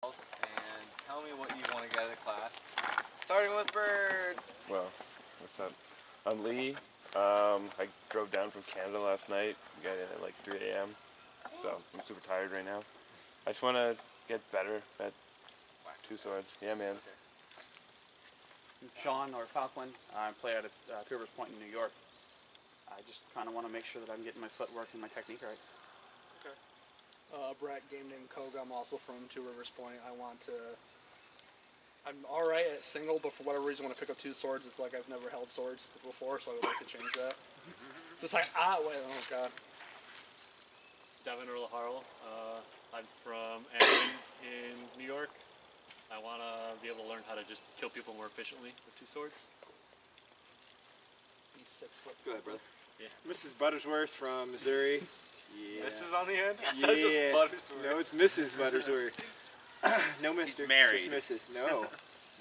and tell me what you want to get out of the class. Starting with Bird. Well, what's up? I'm Lee. I drove down from Canada last night. Got in at like 3 a.m. So I'm super tired right now. I just want to get better at two swords. Yeah, man. Okay. Sean or Falkland. I play at Two Rivers Point in New York. I just kind of want to make sure that I'm getting my footwork and my technique right. Okay. Brett, game named Koga. I'm also from Two Rivers Point. I'm alright at single, but for whatever reason, when I pick up two swords, it's like I've never held swords before, so I would like to change that. Just like, wait, oh god. Devin Harrell. I'm from Akron in New York. I want to be able to learn how to just kill people more efficiently with two swords. He's 6 foot. Go ahead, brother. Yeah. Mrs. Buttersworth from Missouri. Yeah. Mrs. on the end? Yeah. That's just Buttersworth. No, it's Mrs. Buttersworth. No Mr. He's married. Just Mrs. No.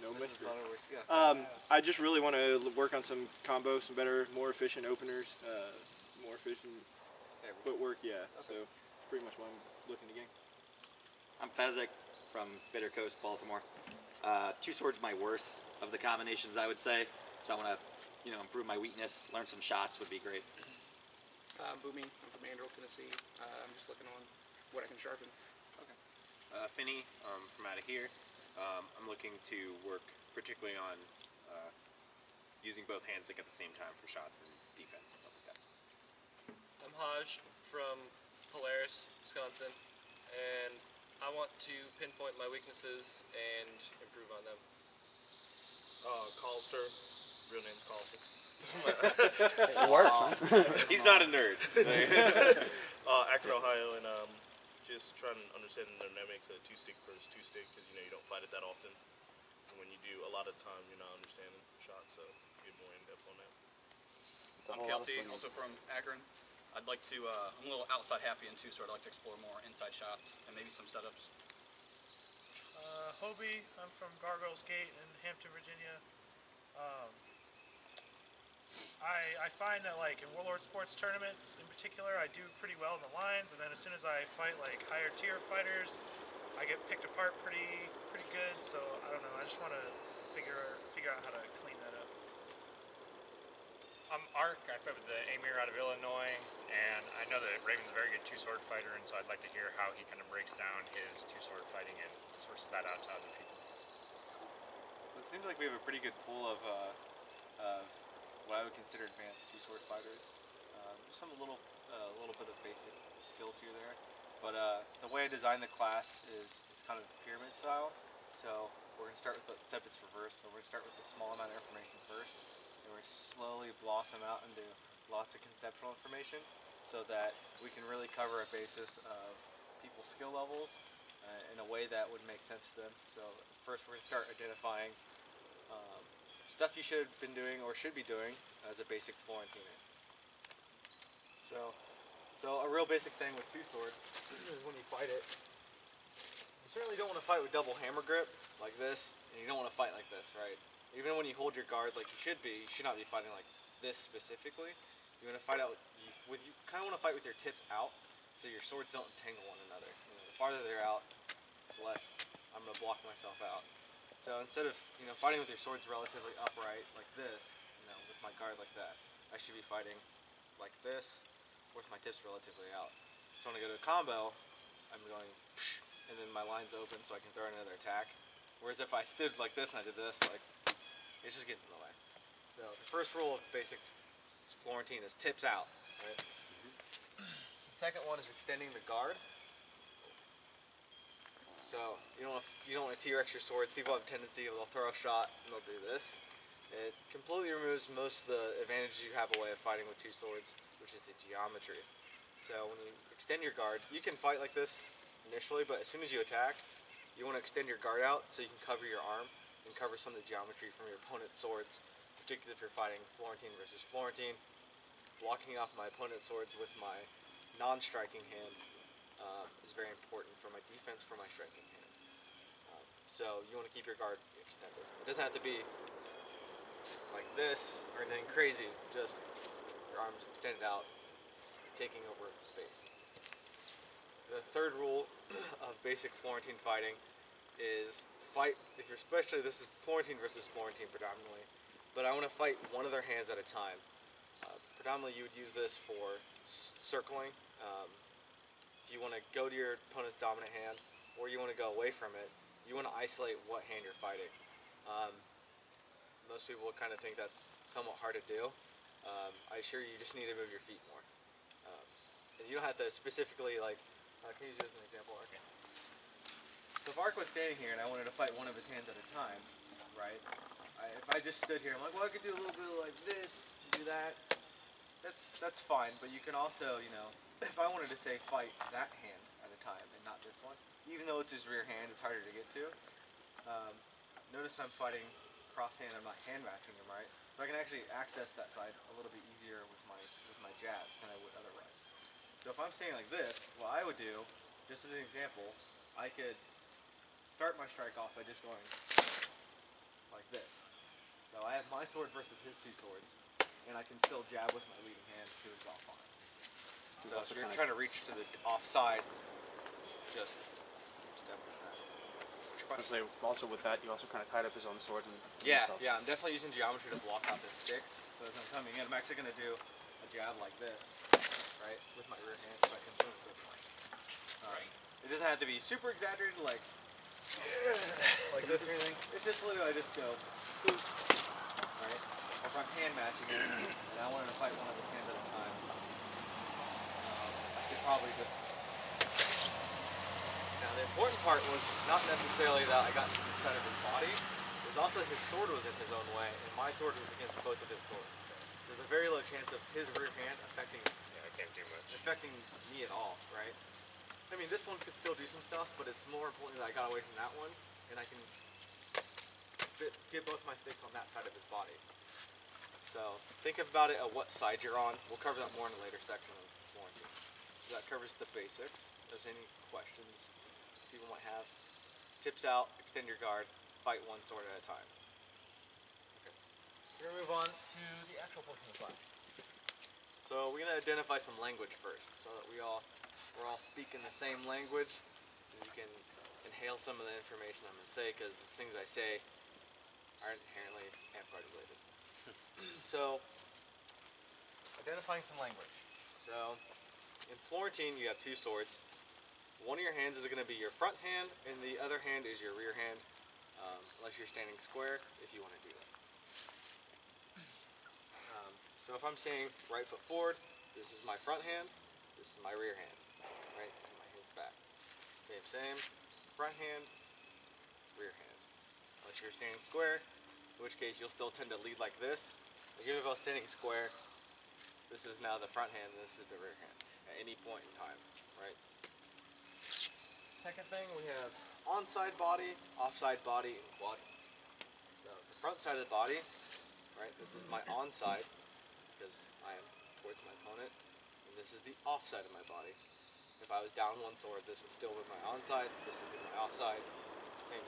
No Mrs. Mr. Butterworth, yeah. I just really want to work on some combos, some better, more efficient openers, more efficient footwork, yeah. So pretty much what I'm looking to gain. I'm Fezzik from Bitter Coast, Baltimore. Two swords my worst of the combinations, I would say. So I want to, improve my weakness, learn some shots would be great. Boomy. I'm from Anderle, Tennessee. I'm just looking on what I can sharpen. Finney, from out of here. I'm looking to work particularly on using both hands at the same time for shots and defense and stuff like that. I'm Haj from Polaris, Wisconsin, and I want to pinpoint my weaknesses and improve on them. Colster. Real name's Colster. It works, man. He's not a nerd. Akron, Ohio, and just trying to understand the dynamics of two-stick versus two-stick because you don't fight it that often. And when you do, a lot of the time you're not understanding shots, so get more in depth on that. I'm Kelty, also from Akron. I'd like to, I'm a little outside happy in two-sword. I'd like to explore more inside shots and maybe some setups. Hobie, I'm from Gargoyles Gate in Hampton, Virginia. I find that in Warlord Sports tournaments in particular, I do pretty well in the lines, and then as soon as I fight higher tier fighters, I get picked apart pretty good. So I don't know. I just want to figure out how to clean that up. I'm Ark. I fight with the Amir out of Illinois, and I know that Raven's a very good two-sword fighter, and so I'd like to hear how he kind of breaks down his two-sword fighting and disperses that out to other people. It seems like we have a pretty good pool of what I would consider advanced two-sword fighters. There's some little bit of basic skill tier there, but the way I designed the class is it's kind of pyramid style. So we're going to start with except it's reversed. So we're going to start with a small amount of information first, and we're going to slowly blossom out into lots of conceptual information, so that we can really cover a basis of people's skill levels in a way that would make sense to them. So first we're going to start identifying stuff you should have been doing or should be doing as a basic Florentine. So a real basic thing with two swords is when you fight it, you certainly don't want to fight with double hammer grip like this, and you don't want to fight like this, right? Even when you hold your guard like you should not be fighting like this specifically. You want to fight out you kind of want to fight with your tips out, so your swords don't entangle one another. The farther they're out, the less I'm going to block myself out. So instead of fighting with your swords relatively upright like this, with my guard like that, I should be fighting like this with my tips relatively out. So when I go to a combo, I'm going and then my line's open so I can throw another attack. Whereas if I stood like this and I did this, it's just getting in the way. So the first rule of basic Florentine is tips out, right? The second one is extending the guard. So you don't want to T-Rex your swords. People have a tendency, they'll throw a shot and they'll do this. It completely removes most of the advantages you have away of fighting with two swords, which is the geometry. So when you extend your guard, you can fight like this initially, but as soon as you attack, you want to extend your guard out so you can cover your arm and cover some of the geometry from your opponent's swords, particularly if you're fighting Florentine versus Florentine. Blocking off my opponent's swords with my non-striking hand is very important for my defense, for my striking hand. So you want to keep your guard extended. It doesn't have to be like this or anything crazy, just your arms extended out, taking over space. The third rule of basic Florentine fighting is fight, if you're, especially this is Florentine versus Florentine predominantly, but I want to fight one of their hands at a time. Predominantly you would use this for circling. If you want to go to your opponent's dominant hand, or you want to go away from it, you want to isolate what hand you're fighting. Most people would kind of think that's somewhat hard to do. I assure you, you just need to move your feet more. And you don't have to specifically, like, can you use this as an example? Okay. So if Ark was standing here and I wanted to fight one of his hands at a time, right? If I just stood here, I'm like, well, I could do a little bit of like this, do that. That's fine, but you can also, you know, if I wanted to say fight that hand at a time and not this one, even though it's his rear hand, it's harder to get to. Notice I'm fighting cross hand, I'm not hand matching him, right? So I can actually access that side a little bit easier with my jab than I would otherwise. So if I'm standing like this, what I would do, just as an example, I could start my strike off by just going like this. So I have my sword versus his two swords, and I can still jab with my leading hand to his off on. So if you're trying to reach to the offside, just step with that. Also with that, you also kind of tied up his own sword. And yeah, I'm definitely using geometry to block out the sticks. So as I'm coming in, I'm actually going to do a jab like this, right, with my rear hand, so I can swing with it. It doesn't have to be super exaggerated, like this or anything. It's just literally I just go, boop, right? Or if I'm hand matching it, and I wanted to fight one of his hands at a time, I could probably just. Now the important part was not necessarily that I got to the side of his body. It was also his sword was in his own way, and my sword was against both of his swords. So there's a very low chance of his rear hand affecting me at all, right? I mean, this one could still do some stuff, but it's more important that I got away from that one, and I can get both my sticks on that side of his body. So think about it at what side you're on. We'll cover that more in a later section of Florentine. So that covers the basics. If there's any questions people might have, tips out, extend your guard, fight one sword at a time. Okay. We're gonna move on to the actual portion of the class. So we're gonna identify some language first, so that we're all speaking the same language, and you can inhale some of the information I'm gonna say, because the things I say aren't inherently Amp-Guard related. So, identifying some language. So, in Florentine, you have two swords. One of your hands is going to be your front hand, and the other hand is your rear hand, unless you're standing square, if you want to do that. So if I'm saying right foot forward, this is my front hand, this is my rear hand, right? So my hand's back. Same, front hand, rear hand. Unless you're standing square, in which case you'll still tend to lead like this. Like even if I was standing square, this is now the front hand, and this is the rear hand at any point in time, right? Second thing, we have onside body, offside body, and quadrants. So the front side of the body, right, this is my onside, because I am towards my opponent, and this is the offside of my body. If I was down one sword, this would still be my onside, this would be my offside, same,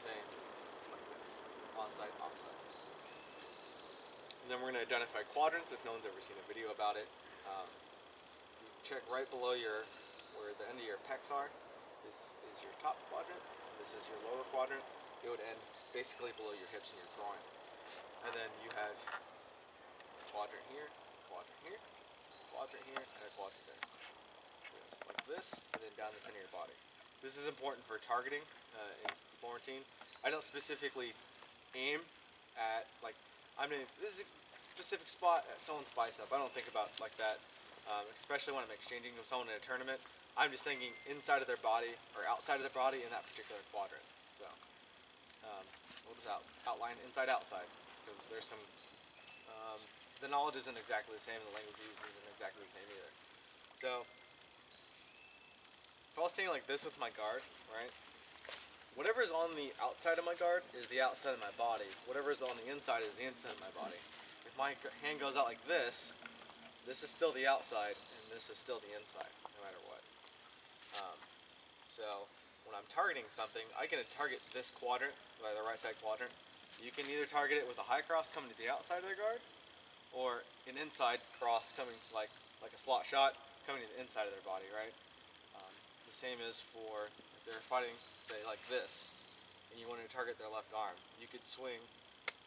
like this, onside, offside. And then we're going to identify quadrants if no one's ever seen a video about it. You check right below where the end of your pecs are. This is your top quadrant, this is your lower quadrant. It would end basically below your hips and your groin. And then you have quadrant here, and a quadrant there. Like this, and then down the center of your body. This is important for targeting in Florentine. I don't specifically aim at, like, this is a specific spot at someone's bicep. I don't think about like that, especially when I'm exchanging with someone in a tournament. I'm just thinking inside of their body or outside of their body in that particular quadrant. So we'll just outline inside outside, because there's some the knowledge isn't exactly the same, and the language used isn't exactly the same either. So if I was standing like this with my guard, right, whatever is on the outside of my guard is the outside of my body. Whatever is on the inside is the inside of my body. If my hand goes out like this is still the outside, and this is still the inside, no matter what. So when I'm targeting something, I can target this quadrant, the right side quadrant. You can either target it with a high cross coming to the outside of their guard, or an inside cross coming like a slot shot coming to the inside of their body, right? The same is for if they're fighting, say, like this. and you wanted to target their left arm, you could swing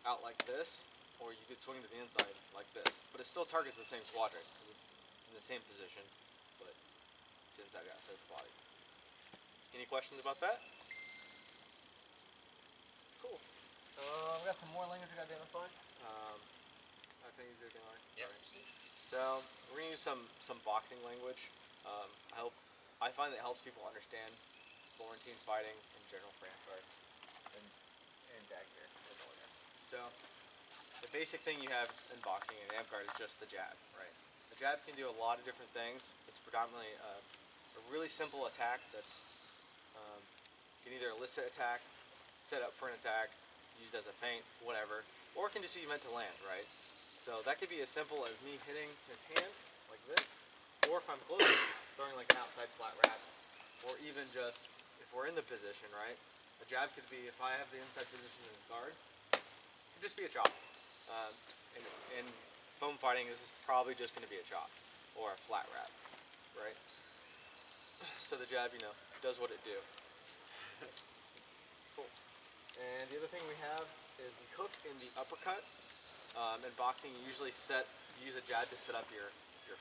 out like this, or you could swing to the inside like this. But it still targets the same quadrant, because it's in the same position, but it's inside or outside the body. Any questions about that? Cool. We got some more language we got to identify. I think you did it right. Yeah. So we're gonna use some boxing language. I find that it helps people understand Florentine fighting and general French guard and Dagger. So the basic thing you have in boxing and amp guard is just the jab, right? The jab can do a lot of different things. It's predominantly a really simple attack that's can either elicit attack, set up for an attack, used as a feint, whatever, or it can just be meant to land, right? So that could be as simple as me hitting his hand like this, or if I'm close, throwing like an outside flat wrap, or even just if we're in the position, right? A jab could be, if I have the inside position in his guard, it could just be a chop. In foam fighting, this is probably just going to be a chop or a flat wrap, right? So the jab, does what it do. Cool. And the other thing we have is the hook and the uppercut. In boxing, you usually use a jab to set up your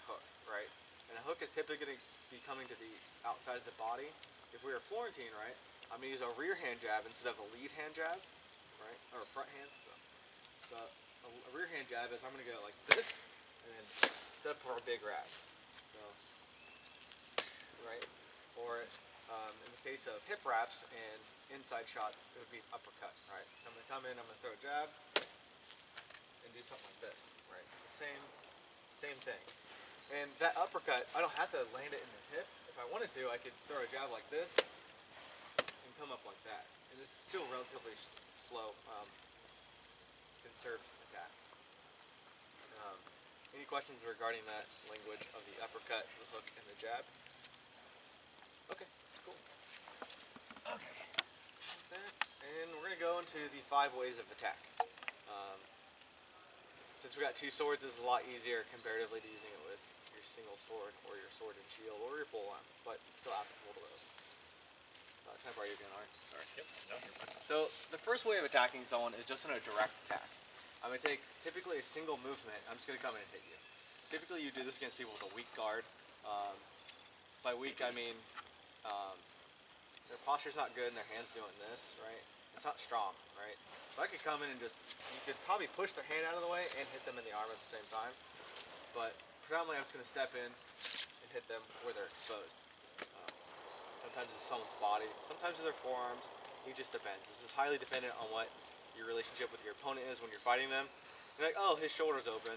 hook, right? And a hook is typically going to be coming to the outside of the body. If we were Florentine, right, I'm going to use a rear hand jab instead of a lead hand jab, right, or a front hand. So a rear hand jab is I'm going to go like this, and then set up for a big wrap. So, right, or in the case of hip wraps and inside shots, it would be uppercut, right? So I'm going to come in, I'm going to throw a jab, and do something like this, right? It's the same thing. And that uppercut, I don't have to land it in his hip. If I wanted to, I could throw a jab like this and come up like that. And this is still relatively slow, conserved attack. Any questions regarding that language of the uppercut, the hook, and the jab? Okay, cool. Okay. And we're going to go into the 5 ways of attack. Since we got 2 swords, this is a lot easier comparatively to using it with your single sword or your sword and shield or your pole arm, but still applicable to those. Can I borrow you again, Art? Sorry. Yep. No, you're fine. So the first way of attacking someone is just in a direct attack. I'm going to take typically a single movement. I'm just going to come in and hit you. Typically you do this against people with a weak guard. By weak I mean their posture's not good and their hand's doing this, right? It's not strong, right? So I could come in and you could probably push their hand out of the way and hit them in the arm at the same time. But predominantly I'm just going to step in and hit them where they're exposed. Sometimes it's someone's body, sometimes it's their forearms. It just depends. This is highly dependent on what your relationship with your opponent is when you're fighting them. You're like, oh, his shoulder's open,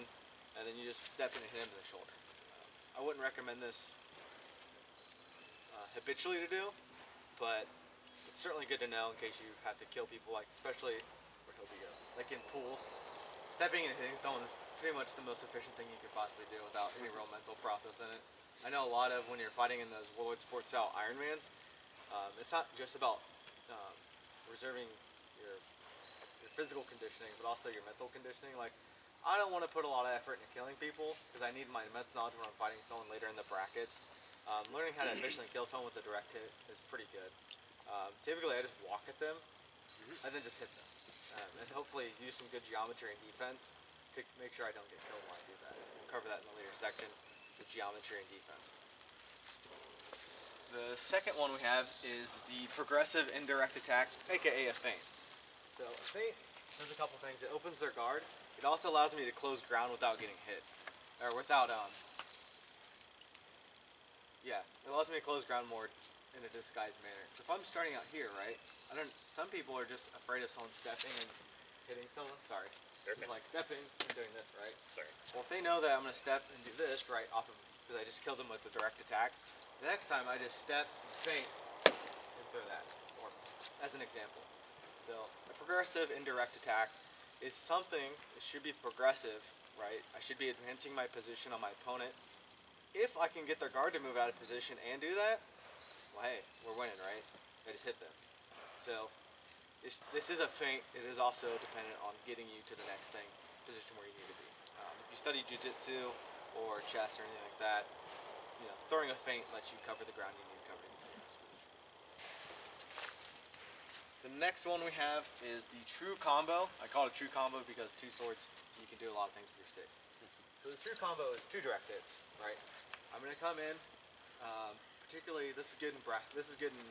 and then you just step in and hit him in the shoulder. I wouldn't recommend this habitually to do, but it's certainly good to know in case you have to kill people, like especially where Toby goes, like in pools. Stepping and hitting someone is pretty much the most efficient thing you could possibly do without any real mental process in it. I know a lot of when you're fighting in those Warlord Sports style Ironmans, it's not just about reserving your physical conditioning, but also your mental conditioning. Like, I don't want to put a lot of effort into killing people because I need my mental knowledge when I'm fighting someone later in the brackets. Learning how to efficiently kill someone with a direct hit is pretty good. Typically, I just walk at them and then just hit them, and hopefully use some good geometry and defense to make sure I don't get killed when I do that. We'll cover that in the later section. The geometry and defense. The second one we have is the progressive indirect attack, aka a feint. So a feint does a couple things. It opens their guard. It also allows me to close ground without getting hit, or without it allows me to close ground more in a disguised manner. So if I'm starting out here, right? Some people are just afraid of someone stepping and hitting someone. Sorry. It's like stepping and doing this, right? Sorry. Well, if they know that I'm going to step and do this, right, off of, because I just killed them with a direct attack, the next time I just step and feint and throw that, or as an example. So a progressive indirect attack is something that should be progressive, right? I should be advancing my position on my opponent. If I can get their guard to move out of position and do that, well, hey, we're winning, right? I just hit them. So this is a feint. It is also dependent on getting you to the next position where you need to be. If you study jiu-jitsu or chess or anything like that, throwing a feint lets you cover the ground you need to cover. The The next one we have is the true combo. I call it a true combo because two swords, you can do a lot of things with your stick. So the true combo is two direct hits, right? I'm gonna come in, particularly this is good in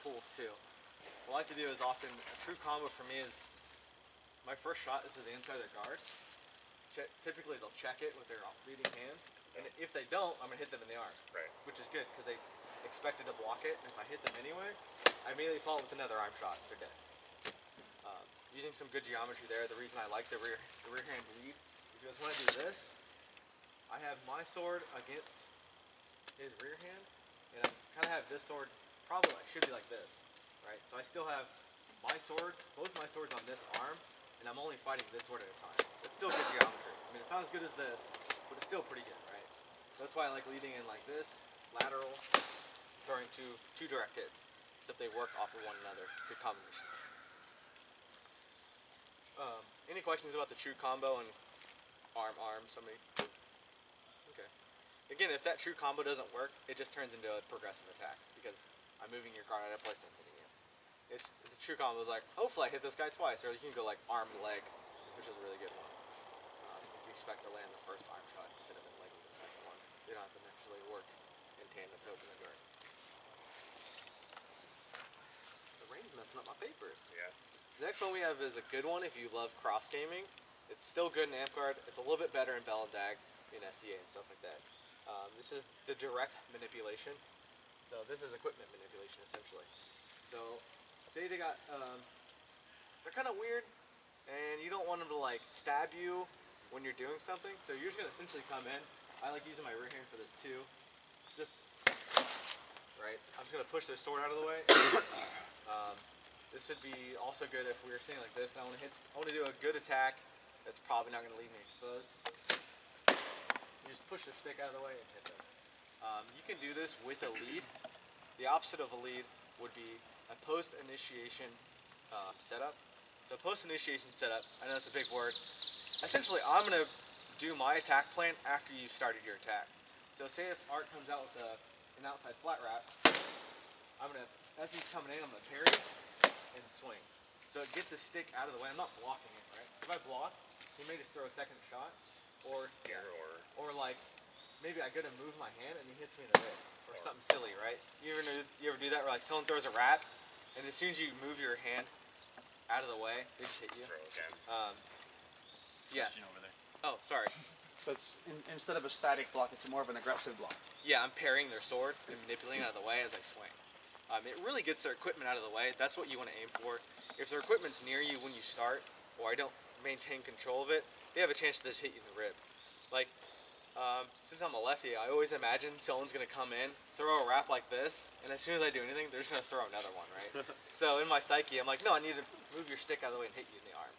pools too. What I like to do is often a true combo for me is my first shot is to the inside of their guard. Typically they'll check it with their leading hand, and if they don't, I'm gonna hit them in the arm, Right. which is good because they expected to block it, and if I hit them anyway, I immediately follow with another arm shot. They're dead. Using some good geometry there. The reason I like the rear hand lead is because when I do this, I have my sword against his rear hand, and I kind of have this sword probably should be like this, right? So I still have my sword, both my swords on this arm, and I'm only fighting this sword at a time. It's still good geometry. I mean, it's not as good as this, but it's still pretty good, right? That's why I like leading in like this, lateral, throwing two direct hits, except they work off of one another. Good combinations. Any questions about the true combo and arm? Somebody? Okay. Again, if that true combo doesn't work, it just turns into a progressive attack because I'm moving your guard out of place and hitting you. It's the true combo is like, hopefully I hit this guy twice, or you can go like arm leg, which is a really good one. If you expect to land the first arm shot, just hit him in leg with the second one. They don't have to naturally work in tandem to open the guard. The rain's messing up my papers. Yeah. The next one we have is a good one if you love cross gaming. It's still good in AmpGuard. It's a little bit better in Bell and Dag, in SEA and stuff like that. This is the direct manipulation. So this is equipment manipulation essentially. So say they got, they're kind of weird, and you don't want them to like stab you when you're doing something. So you're just gonna essentially come in. I like using my rear hand for this too. Just right. I'm just gonna push their sword out of the way. This would be also good if we were sitting like this. I want to do a good attack that's probably not going to leave me exposed. You just push their stick out of the way and hit them. You can do this with a lead. The opposite of a lead would be a post-initiation setup. So post-initiation setup, I know that's a big word. Essentially, I'm going to do my attack plan after you've started your attack. So say if Art comes out with an outside flat wrap, I'm going to, as he's coming in, I'm going to parry and swing. So it gets his stick out of the way. I'm not blocking it, right? So if I block, he may just throw a second shot, or like maybe I go to move my hand and he hits me in the rib, or something silly, right? You ever do that where like someone throws a wrap, and as soon as you move your hand out of the way, they just hit you. Throw again. Yeah. Over there. Oh, sorry. So it's instead of a static block, it's more of an aggressive block. Yeah, I'm parrying their sword and manipulating it out of the way as I swing. It really gets their equipment out of the way. That's what you want to aim for. If their equipment's near you when you start, or I don't maintain control of it, they have a chance to just hit you in the rib. Like, since I'm a lefty, I always imagine someone's going to come in, throw a wrap like this, and as soon as I do anything, they're just going to throw another one, right? So in my psyche, I'm like, no, I need to move your stick out of the way and hit you in the arm.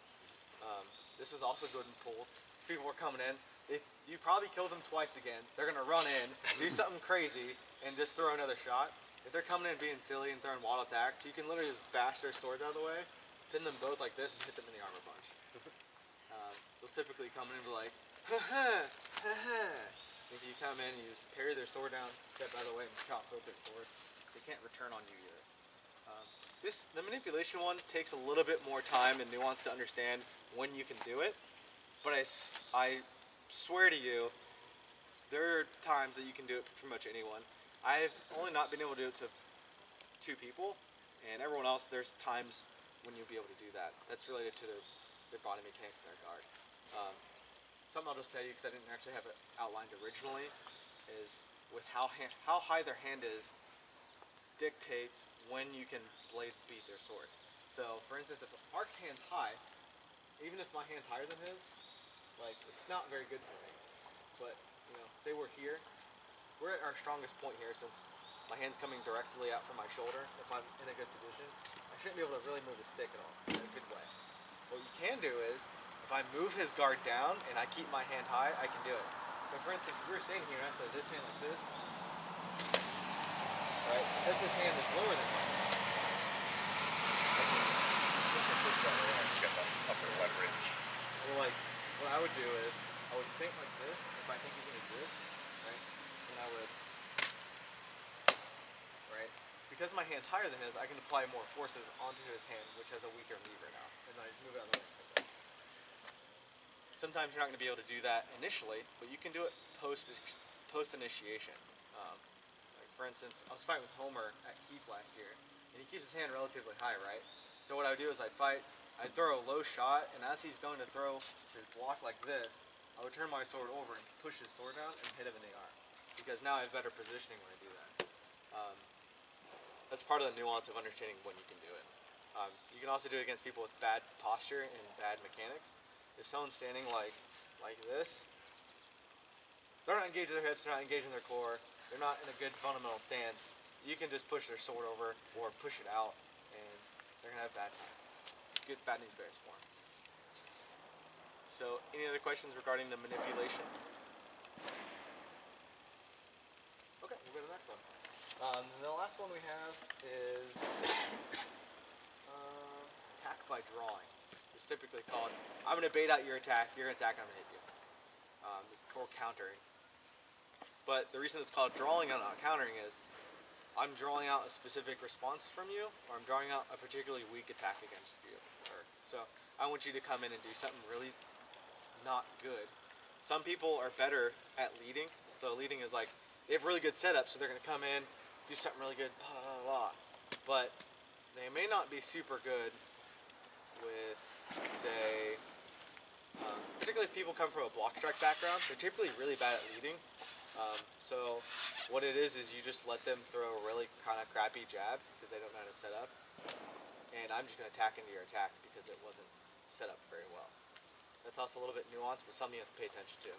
This is also good in pools. People are coming in. You probably killed them twice again. They're going to run in, do something crazy, and just throw another shot. If they're coming in being silly and throwing wild attacks, you can literally just bash their swords out of the way, pin them both like this, and hit them in the arm a bunch. They'll typically come in and be like, ha ha, ha ha. If you come in, you just parry their sword down, step out of the way, and chop both their swords. They can't return on you either. The manipulation one takes a little bit more time and nuance to understand when you can do it, but I swear to you, there are times that you can do it for pretty much anyone. I've only not been able to do it to 2 people, and everyone else, there's times when you'll be able to do that. That's related to their body mechanics and their guard. Something I'll just tell you, because I didn't actually have it outlined originally, is with how high their hand is, dictates when you can blade beat their sword. So, for instance, if Mark's hand's high, even if my hand's higher than his, like, it's not very good for me. But, you know, say we're here, we're at our strongest point here since my hand's coming directly out from my shoulder. If I'm in a good position, I shouldn't be able to really move the stick at all in a good way. What you can do is, if I move his guard down and I keep my hand high, I can do it. So for instance, if we're standing here and I throw this hand like this, right, because his hand is lower than mine, Get that upper leverage. well, like, what I would do is, I would think like this, if I think he's going to do this, right, then I would, right, because because my hand's higher than his, I can apply more forces onto his hand, which has a weaker lever now, and I move it out of the way. Like that. Sometimes you're not going to be able to do that initially, but you can do it post initiation. Like for instance, I was fighting with Homer at Keep last year, and he keeps his hand relatively high, right? So what I would do is I'd throw a low shot, and as he's going to throw his block like this, I would turn my sword over and push his sword down and hit him in the arm, because now I have better positioning when I do that. That's part of the nuance of understanding when you can do it. You can also do it against people with bad posture and bad mechanics. If someone's standing like this, they're not engaging their hips, they're not engaging their core, they're not in a good fundamental stance, you can just push their sword over or push it out, and they're going to have a bad time. Good bad news bears for them. So, any other questions regarding the manipulation? Okay, we'll go to the next one. The last one we have is attack by drawing. It's typically called, I'm going to bait out your attack, you're going to attack, I'm going to hit you. Or countering. But the reason it's called drawing and not countering is, I'm drawing out a specific response from you, or I'm drawing out a particularly weak attack against you. So I want you to come in and do something really not good. Some people are better at leading. So leading is like, they have really good setups, so they're going to come in, do something really good, blah, blah, blah. But they may not be super good with, say, particularly if people come from a block strike background, they're typically really bad at leading. So what it is you just let them throw a really kind of crappy jab because they don't know how to set up. And I'm just going to attack into your attack because it wasn't set up very well. That's also a little bit nuanced, but something you have to pay attention to.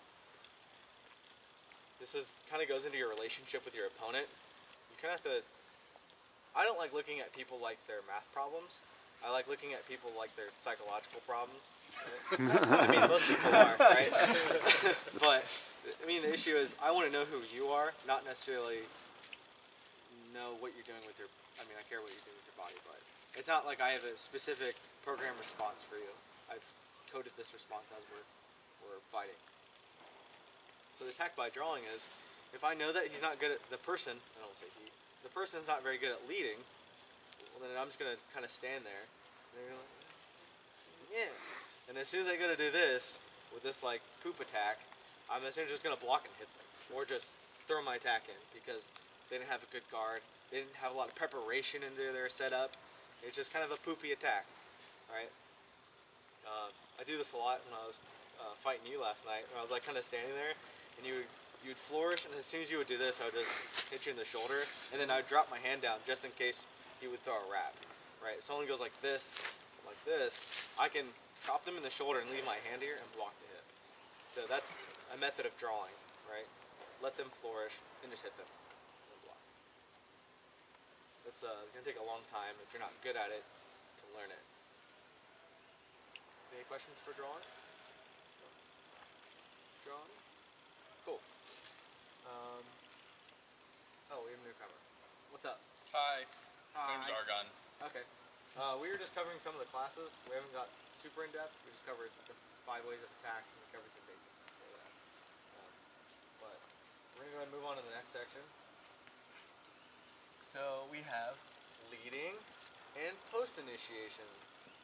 This kind of goes into your relationship with your opponent. You kind of have to... I don't like looking at people like their math problems. I like looking at people like their psychological problems. Right? I mean, most people are, right? But, I mean, the issue is I want to know who you are, not necessarily know what you're doing with your... I mean, I care what you're doing with your body, but it's not like I have a specific program response for you. I've coded this response as we're fighting. So the attack by drawing is, if I know that he's not good at the person, I don't say he, the person's not very good at leading, well then I'm just going to kind of stand there, and they're going to yeah. And as soon as they go to do this, with this like poop attack, I'm essentially just going to block and hit them, or just throw my attack in, because they didn't have a good guard, they didn't have a lot of preparation into their setup, it's just kind of a poopy attack, right? I do this a lot when I was fighting you last night, when I was like kind of standing there, and you'd flourish, and as soon as you would do this, I would just hit you in the shoulder, and then I would drop my hand down just in case he would throw a wrap, right? If someone goes like this, I can chop them in the shoulder and leave my hand here and block the hit. So that's a method of drawing, right? Let them flourish, and just hit them and block. It's going to take a long time if you're not good at it to learn it. Any questions for drawing? Drawing? Cool. Oh, we have a newcomer. What's up? Hi. Hi. My name's Argon. Okay. We were just covering some of the classes. We haven't got super in depth. We just covered the 5 ways of attack, and we covered some basics before that. But we're going to go ahead and move on to the next section. So we have leading and post initiation.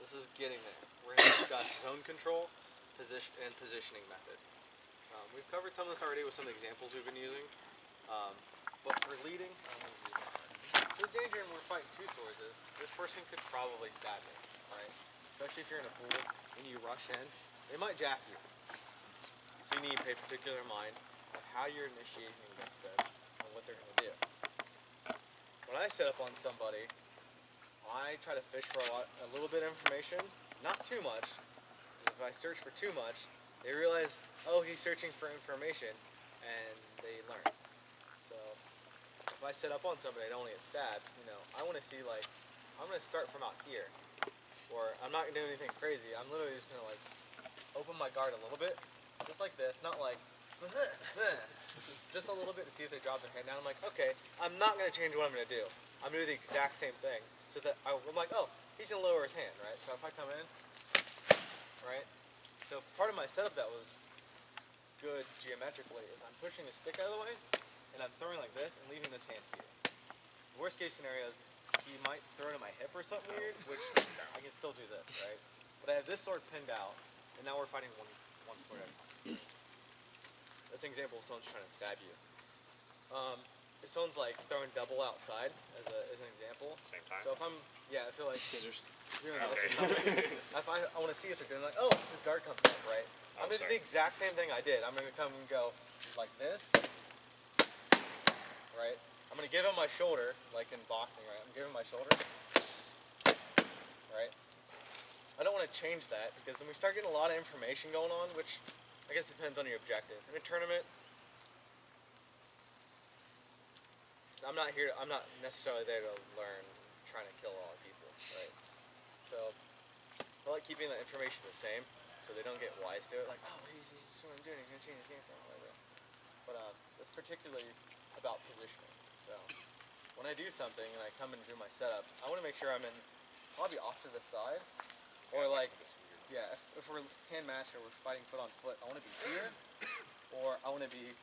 This is getting there. We're going to discuss zone control, positioning method. We've covered some of this already with some of the examples we've been using. But for leading, so the danger when we're fighting two swords is this person could probably stab me, right? Especially if you're in a pool and you rush in, they might jack you. So you need to pay particular mind of how you're initiating against them and what they're going to do. When I set up on somebody, I try to fish for a little bit of information, not too much. If I search for too much, they realize, oh, he's searching for information, and they learn. So if I set up on somebody, I don't want to get stabbed. I want to see I'm going to start from out here, or I'm not going to do anything crazy. I'm literally just going to open my guard a little bit, just like this, not like just a little bit to see if they drop their hand down. I'm like, okay, I'm not going to change what I'm going to do. I'm going to do the exact same thing, so that I'm like, oh, he's going to lower his hand, right? So if I come in, right? So part of my setup that was good geometrically is I'm pushing the stick out of the way, and I'm throwing like this and leaving this hand here. The worst case scenario is he might throw it at my hip or something weird, which I can still do this, right? But I have this sword pinned out, and now we're fighting one sword at a time. That's an example of someone's trying to stab you. If someone's like throwing double outside as an example. Same time? So if I'm, so like Scissors. doing this Okay. or something, if I want to see if they're doing like, oh, his guard comes up, right? I'm gonna do sorry. the exact same thing I did. I'm gonna come and go like this, right? I'm gonna give him my shoulder, like in boxing, right? I'm giving my shoulder, right? I don't want to change that because then we start getting a lot of information going on, which I guess depends on your objective. In a tournament, I'm not necessarily there to learn trying to kill all people, right? So I like keeping the information the same so they don't get wise to it, like, oh, he's what I'm doing, he's gonna change his game plan, whatever. But it's particularly about positioning. So when I do something and I come and do my setup, I want to make sure I'm in probably off to the side, or like, if we're hand match or we're fighting foot on foot, I want to be here, or I want to be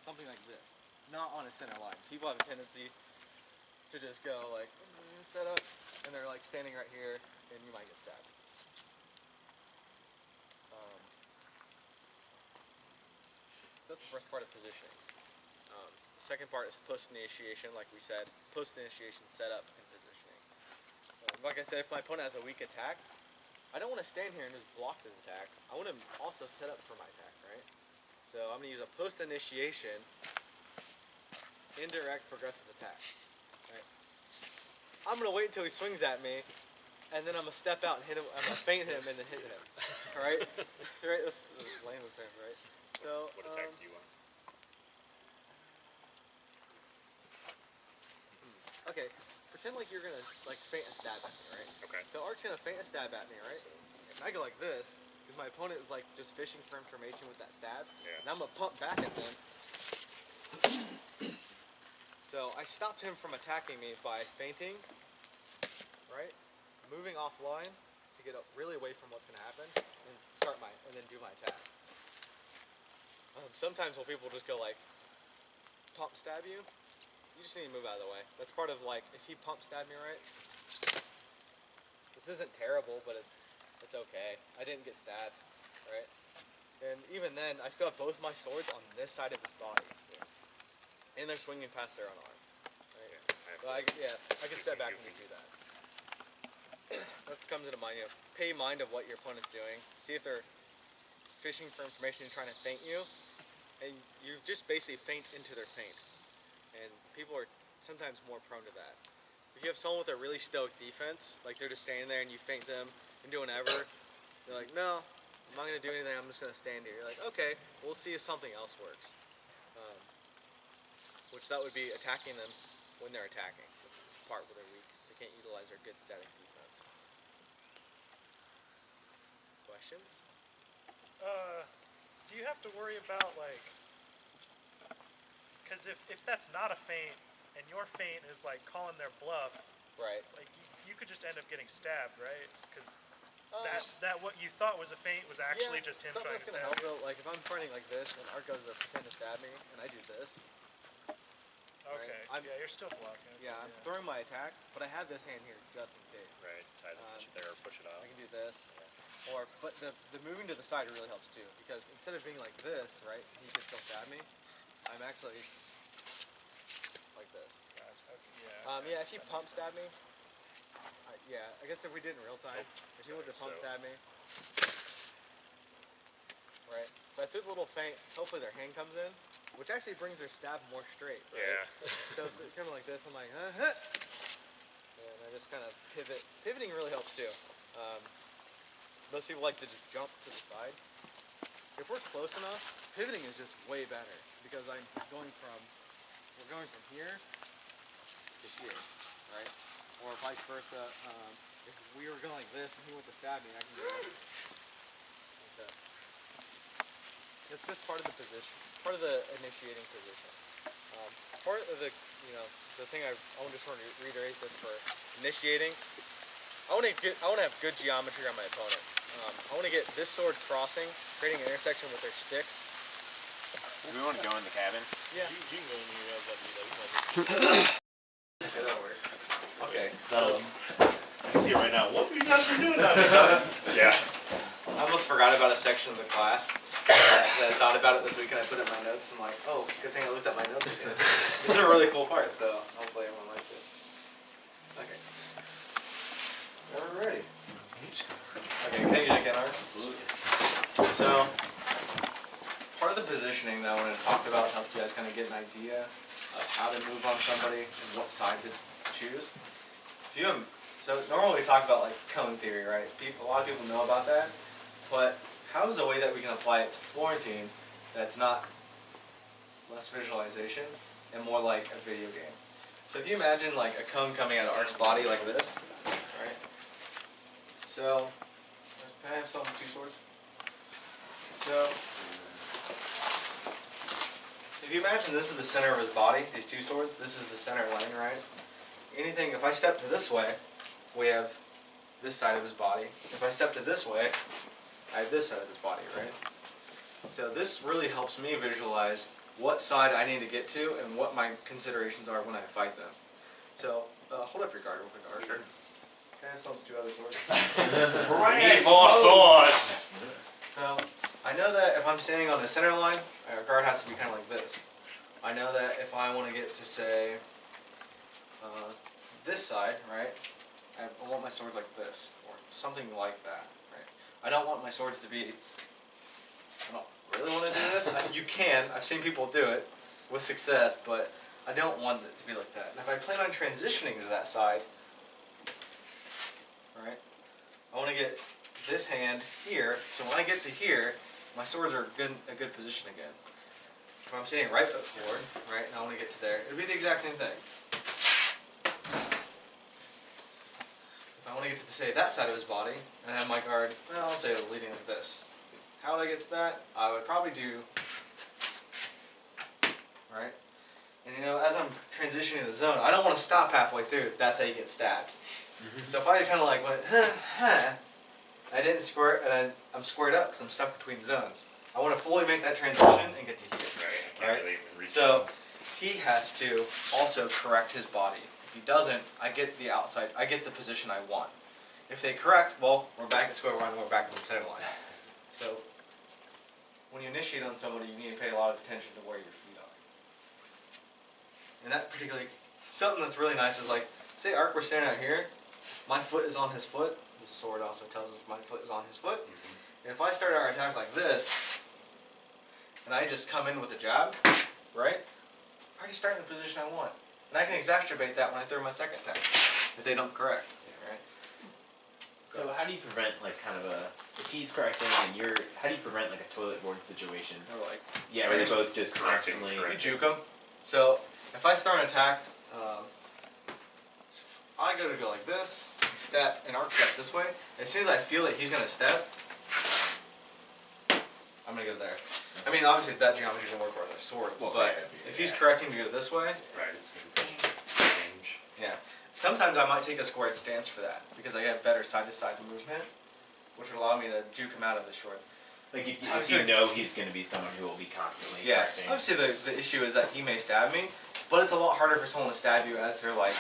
something like this. Not on a center line. People have a tendency to just go like, set up, and they're like standing right here, and you might get stabbed. So that's the first part of positioning. The second part is post initiation, like we said, post initiation setup and positioning. Like I said, if my opponent has a weak attack, I don't want to stand here and just block his attack. I want to also set up for my attack, right? So I'm going to use a post initiation indirect progressive attack. Right? I'm gonna wait until he swings at me, and then I'm gonna step out and hit him. I'm gonna feint him and then hit him. All right, right. That's lame term, right? So. What attack do you want? Okay, pretend like you're gonna like feint a stab at me, right? Okay. So Ark's gonna feint a stab at me, right? And I go like this because my opponent is like just fishing for information with that stab. Yeah. And I'm gonna pump back at them. So I stopped him from attacking me by feinting, right? Moving offline to get really away from what's going to happen, and then do my attack. Sometimes when people just go like, pump stab you, you just need to move out of the way. That's part of like, if he pump stabbed me right, this isn't terrible, but it's okay. I didn't get stabbed, right? And even then, I still have both my swords on this side of his body. And they're swinging past their own arm. Right? So I can step back and just do that. That comes into mind. Pay mind of what your opponent's doing. See if they're fishing for information and trying to feint you. And you just basically feint into their feint. And people are sometimes more prone to that. If you have someone with a really stoked defense, like they're just standing there and you feint them and do whatever, they're like, no, I'm not going to do anything, I'm just going to stand here. You're like, okay, well, let's see if something else works. Which that would be attacking them when they're attacking. That's the part where they're weak. They can't utilize their good static defense. Questions? Do you have to worry about like, because if that's not a feint and your feint is like calling their bluff, right? Like you could just end up getting stabbed, right? Because that what you thought was a feint was actually just him trying to stab you. Something that's gonna help though, like if I'm fighting like this and Art goes to pretend to stab me and I do this. Okay. Right? Yeah, you're still blocking. Yeah, I'm throwing my attack, but I have this hand here just in case. Right. Tie the there or push it off. I can do this. Yeah. But the moving to the side really helps too, because instead of being like this, right, he could still stab me. I'm actually like this. Yeah. If he pump stab me, I guess if we did in real time, if he would have pump stab me, right? So I threw the little feint. Hopefully their hand comes in, which actually brings their stab more straight. Right? Yeah. So if they're coming like this, I'm like, and I just kind of pivot. Pivoting really helps too. Most people like to just jump to the side. If we're close enough, pivoting is just way better because we're going from here to here, right? Or vice versa. If we were going like this and he went to stab me, I can go like this. It's just part of the position, part of the initiating position. Part of the thing I just want to reiterate this for initiating. I want to have good geometry on my opponent. I want to get this sword crossing, creating an intersection with their sticks. Do we want to go in the cabin? Yeah. You can go in here. Okay. I can see it right now. What have you guys been doing out here? Yeah. I almost forgot about a section of the class. I thought about it this week and I put it in my notes. I'm like, oh, good thing I looked at my notes again. It's a really cool part, so hopefully everyone likes it. Okay. We're ready. Okay, can you again, Art? Absolutely. So, part of the positioning that I wanted to talk about helped you guys kind of get an idea of how to move on somebody and what side to choose. So normally we talk about like cone theory, right? A lot of people know about that, but how is a way that we can apply it to Florentine that's not less visualization and more like a video game? So if you imagine like a cone coming out of Art's body like this, right? So, can I have some 2 swords? So, if you imagine this is the center of his body, these 2 swords, this is the center lane, right? Anything, if I step to this way, we have this side of his body. If I step to this way, I have this side of his body, right? So this really helps me visualize what side I need to get to and what my considerations are when I fight them. So, hold up your guard real quick, Art. Sure. Can I have some 2 other swords? Need more swords! So, I know that if I'm standing on the center line, our guard has to be kind of like this. I know that if I want to get to, say, this side, right, I want my swords like this, or something like that, right? I don't want my swords to be, I don't really want to do this. You can, I've seen people do it with success, but I don't want it to be like that. And if I plan on transitioning to that side, right, I want to get this hand here, so when I get to here, my swords are in a good position again. If I'm standing right foot forward, right, and I want to get to there, it'll be the exact same thing. If I want to get to the, say, that side of his body, and have my guard, well, I'll say leading like this. How would I get to that? I would probably do, right? And you know, as I'm transitioning the zone, I don't want to stop halfway through. That's how you get stabbed. So if I kind of like went, I didn't square, and I'm squared up because I'm stuck between zones. I want to fully make that transition and get to here. Right, I can't really even reach So he has to also correct his body. If he doesn't, I get the outside, I get the position I want. If they correct, well, we're back at square one, we're back to the center line. So when you initiate on somebody, you need to pay a lot of attention to where your feet are. And that particularly, something that's really nice is like, say Ark, we're standing out here, my foot is on his foot. The sword also tells us my foot is on his foot. And if I start our attack like this, and I just come in with a jab, right? I'm already starting the position I want. And I can exacerbate that when I throw my second attack, if they don't correct, right? So how do you prevent like kind of a, if he's correcting and you're, how do you prevent like a toilet board situation? Or like, Yeah, where they're both just constantly. you juke them. So if I start an attack, I gotta go like this, step, and Arc steps this way. As soon as I feel that he's gonna step, I'm gonna go there. I mean, obviously that geometry doesn't work for other swords, Well, but yeah, if he's correcting to go this way, Right, it's gonna change. yeah. Sometimes I might take a squared stance for that, because I have better side-to-side movement, which would allow me to juke him out of his shorts. Like if you know he's going to be someone who will be constantly Yeah, correcting. obviously the issue is that he may stab me, but it's a lot harder for someone to stab you as they're like,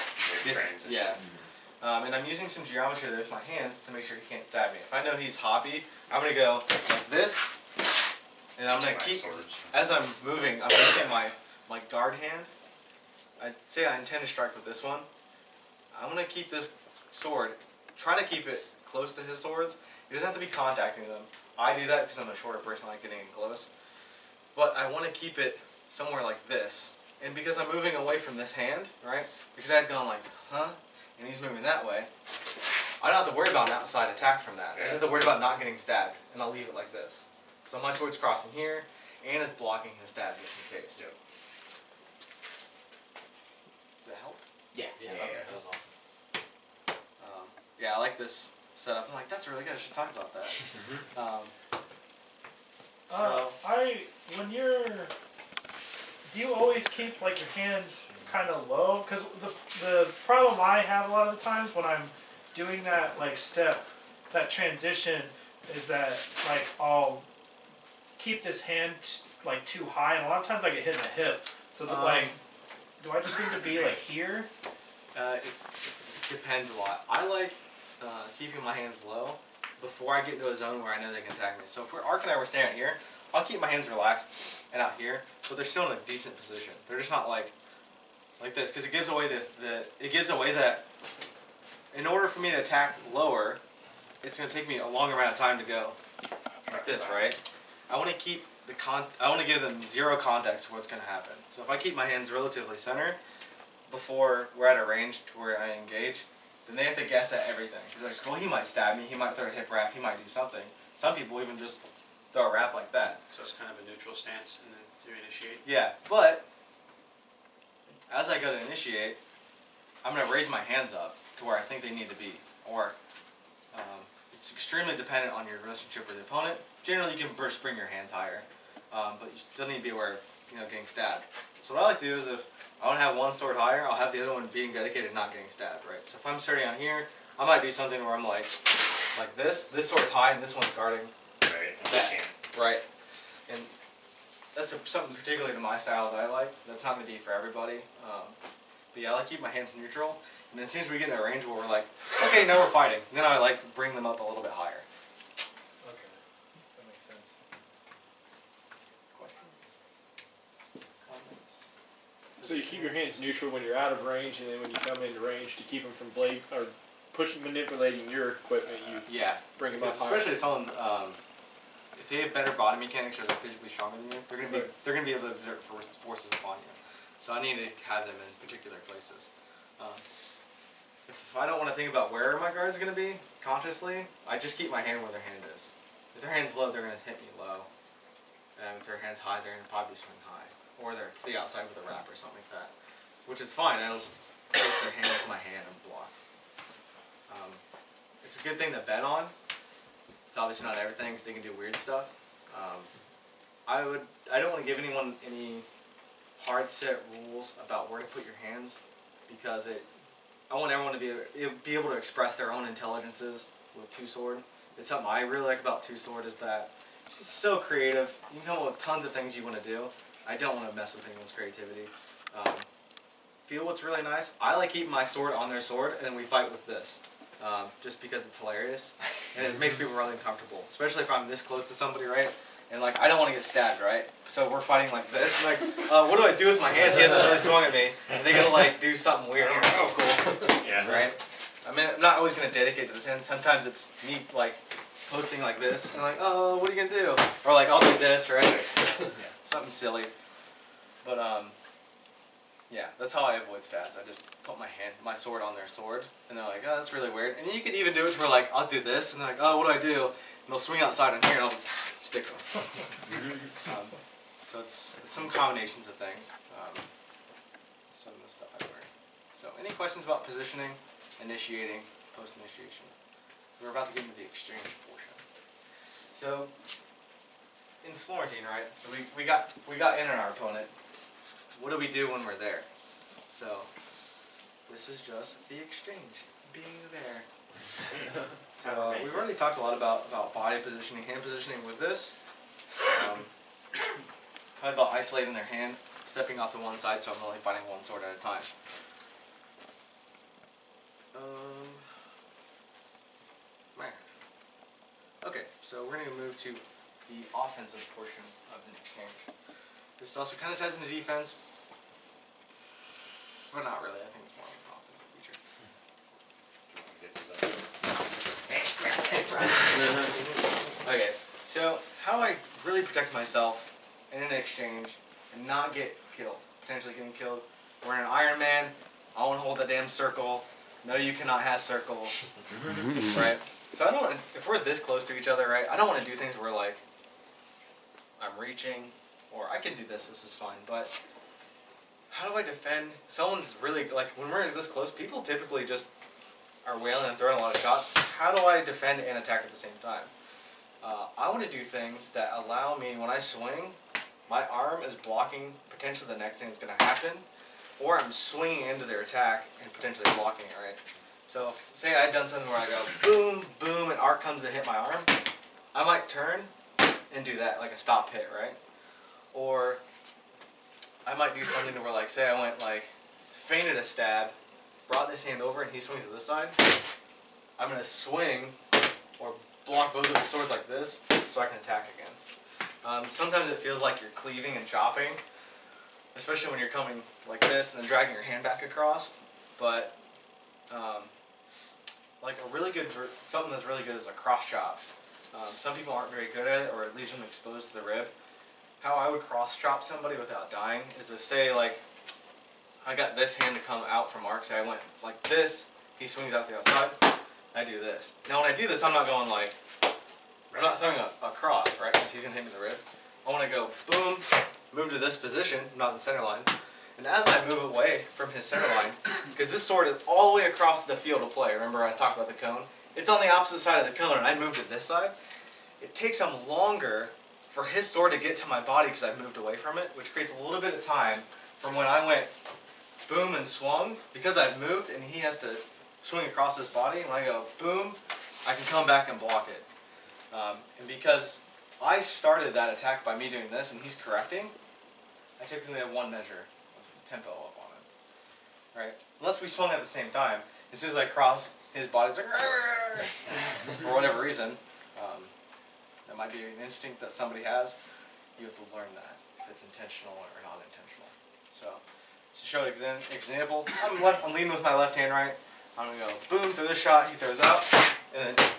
this, Transition. yeah. And I'm using some geometry there with my hands to make sure he can't stab me. If I know he's hoppy, I'm gonna go like this, and I'm gonna keep, as I'm moving, I'm using my guard hand. I'd say I intend to strike with this one. I'm gonna keep this sword, try to keep it close to his swords. He doesn't have to be contacting them. I do that because I'm a shorter person, I like getting in close. But I want to keep it somewhere like this. And because I'm moving away from this hand, right? Because I had gone like, and he's moving that way, I don't have to worry about an outside attack from that. I just have to worry about not getting stabbed, and I'll leave it like this. So my sword's crossing here, and it's blocking his stab just in case. Yep. Does that help? Yeah. Okay, that was awesome. Yeah, I like this setup. I'm like, that's really good. I should talk about that. Do you always keep like your hands kind of low? Because the problem I have a lot of the times when I'm doing that like step, that transition, is that like I'll keep this hand like too high, and a lot of times I get hit in the hip. So that like, do I just need to be like here? depends a lot. I like keeping my hands low before I get into a zone where I know they can attack me. So if Ark and I were standing here, I'll keep my hands relaxed and out here, but they're still in a decent position. They're just not like this, because it gives away that in order for me to attack lower, it's going to take me a long amount of time to go like this, right? I want to keep I want to give them zero context to what's going to happen. So if I keep my hands relatively centered before we're at a range to where I engage, then they have to guess at everything. He's like, well, he might stab me, he might throw a hip wrap, he might do something. Some people even just throw a wrap like that. So it's kind of a neutral stance and then you initiate? Yeah, but as I go to initiate, I'm going to raise my hands up to where I think they need to be. Or it's extremely dependent on your relationship with the opponent. Generally, you can burst bring your hands higher, but you still need to be aware of getting stabbed. So what I like to do is if I want to have one sword higher, I'll have the other one being dedicated, not getting stabbed, right? So if I'm starting out here, I might do something where I'm like this. This sword's high and this one's guarding. Right. That, right. And that's something particularly to my style that I like. That's not going to be for everybody. But yeah, I like keep my hands neutral. And as soon as we get in a range where we're like, okay, now we're fighting, then I like bring them up a little bit higher. Okay, that makes sense. Questions? Comments? So you keep your hands neutral when you're out of range, and then when you come into range to keep them from manipulating your equipment, you bring them up higher. Especially if someone's if they have better body mechanics or they're physically stronger than you, they're gonna be able to exert forces upon you. So I need to have them in particular places. If I don't want to think about where my guard's going to be consciously, I just keep my hand where their hand is. If their hand's low, they're going to hit me low. And if their hand's high, they're going to probably swing high. Or they're to the outside with a wrap or something like that. Which it's fine. I'll just place their hand with my hand and block. It's a good thing to bet on. It's obviously not everything because they can do weird stuff. I don't want to give anyone any hard set rules about where to put your hands because I want everyone to be able to express their own intelligences with two-sword. It's something I really like about two-sword is that it's so creative. You can come up with tons of things you want to do. I don't want to mess with anyone's creativity. Feel what's really nice. I like keeping my sword on their sword and then we fight with this. Just because it's hilarious and it makes people really uncomfortable. Especially if I'm this close to somebody, right? And like, I don't want to get stabbed, right? So we're fighting like this. Like, what do I do with my hands? He hasn't really swung at me. And they're going to like do something weird. I'm like, oh, cool. Yeah. Right? I mean, I'm not always going to dedicate to this hand. Sometimes it's me like posting like this. And like, oh, what are you going to do? Or like, I'll do this, right? Something silly. But, yeah, that's how I avoid stabs. I just put my sword on their sword. And they're like, oh, that's really weird. And you could even do it where like, I'll do this. And they're like, oh, what do I do? And they'll swing outside in here and I'll stick them. So it's some combinations of things. Some of the stuff I learned. So any questions about positioning, initiating, post-initiation? We're about to get into the exchange portion. So in Florentine, right? So we got in on our opponent. What do we do when we're there? So this is just the exchange, being there. So we've already talked a lot about body positioning, hand positioning with this. Talked about isolating their hand, stepping off to one side so I'm only fighting one sword at a time. Okay, so we're going to move to the offensive portion of the exchange. This also kind of ties into defense, but not really. I think it's more of an offensive feature. Okay, so how do I really protect myself in an exchange and not get killed, potentially getting killed? We're in an Iron Man. I want to hold the damn circle. No, you cannot have circle. Right? So I don't want to, if we're this close to each other, right? I don't want to do things where like I'm reaching, or I can do this is fine, but how do I defend? Someone's really, like, when we're this close, people typically just are wailing and throwing a lot of shots. How do I defend and attack at the same time? I want to do things that allow me, when I swing, my arm is blocking potentially the next thing that's going to happen, or I'm swinging into their attack and potentially blocking it, right? So, if, say I had done something where I go boom, boom, and arc comes to hit my arm, I might turn and do that, like a stop hit, right? Or I might do something where, like, say I went, like, feinted a stab, brought this hand over and he swings to this side, I'm going to swing or block both of the swords like this so I can attack again. Sometimes it feels like you're cleaving and chopping, especially when you're coming like this and then dragging your hand back across. But like a really good, something that's really good is a cross chop. Some people aren't very good at it, or it leaves them exposed to the rib. How I would cross chop somebody without dying is if, say, like, I got this hand to come out from Mark, say I went like this, he swings out the outside, I do this. Now when I do this, I'm not going like, I'm not throwing a cross, right, because he's going to hit me in the rib. I want to go boom, move to this position, not in the center line, and as I move away from his center line, because this sword is all the way across the field of play, remember I talked about the cone? It's on the opposite side of the cone, and I move to this side. It takes him longer for his sword to get to my body because I've moved away from it, which creates a little bit of time from when I went boom and swung, because I've moved and he has to swing across his body, and when I go boom, I can come back and block it. And because I started that attack by me doing this and he's correcting, I typically have one measure of tempo up on it. Right? Unless we swung at the same time, as soon as I cross his body, it's like for whatever reason. That might be an instinct that somebody has. You have to learn that, if it's intentional or not intentional. So to show an example, I'm leading with my left hand, right? I'm going to go boom through this shot, he throws out, and then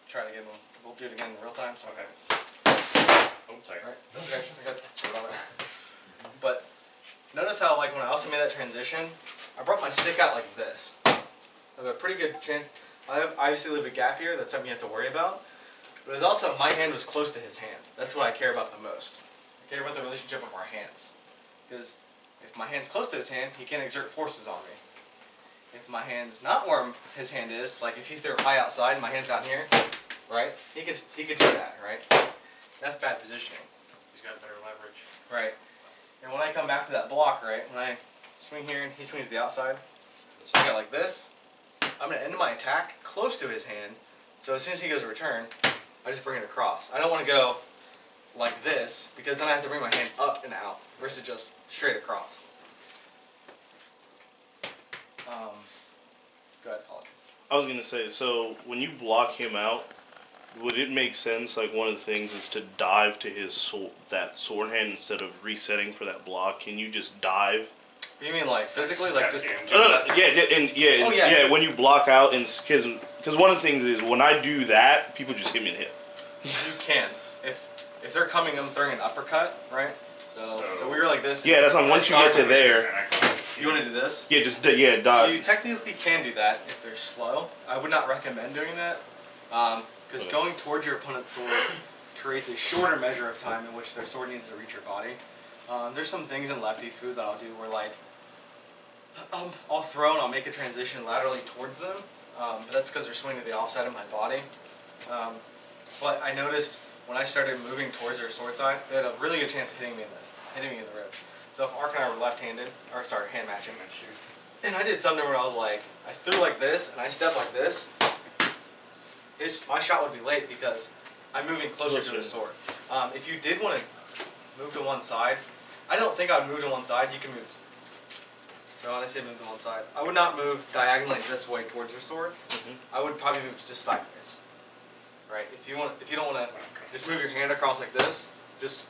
try to get him. We'll do it again in real time. So okay. Oh, sorry. Right. That's okay. I got that sword on it. But notice how, like, when I also made that transition, I brought my stick out like this. I have a pretty good chance. I obviously leave a gap here. That's something you have to worry about. But it's also, my hand was close to his hand. That's what I care about the most. I care about the relationship of our hands. Because if my hand's close to his hand, he can't exert forces on me. If my hand's not where his hand is, like if he threw high outside and my hand's down here, right? He could do that, right? That's bad positioning. He's got better leverage. Right. And when I come back to that block, right, when I swing here and he swings to the outside, so I got like this, I'm going to end my attack close to his hand, so as soon as he goes to return, I just bring it across. I don't want to go like this, because then I have to bring my hand up and out, versus just straight across. Go ahead, Paul. I was gonna say, so when you block him out, would it make sense? Like one of the things is to dive to his that sword hand instead of resetting for that block. Can you just dive? You mean like physically, like just? Yeah. When you block out, and because one of the things is when I do that, people just hit me in the hip. You can if they're coming and throwing an uppercut, right? So we were like this. Yeah, that's on. Once you get to there. You want to do this? Yeah, just dive. You technically can do that if they're slow. I would not recommend doing that because going towards your opponent's sword creates a shorter measure of time in which their sword needs to reach your body. There's some things in lefty food that I'll do where like I'll throw and I'll make a transition laterally towards them, but that's because they're swinging to the offside of my body. But I noticed when I started moving towards their sword side, they had a really good chance of hitting me in the rib. So if Ark and I were left-handed, or sorry, hand matching, and I did something where I was like, I threw like this and I stepped like this, my shot would be late because I'm moving closer to the sword. If you did want to move to one side, I don't think I would move to one side. You can move. So when I say move to one side, I would not move diagonally this way towards your sword. I would probably move just sideways. Right? If you don't want to just move your hand across like this, just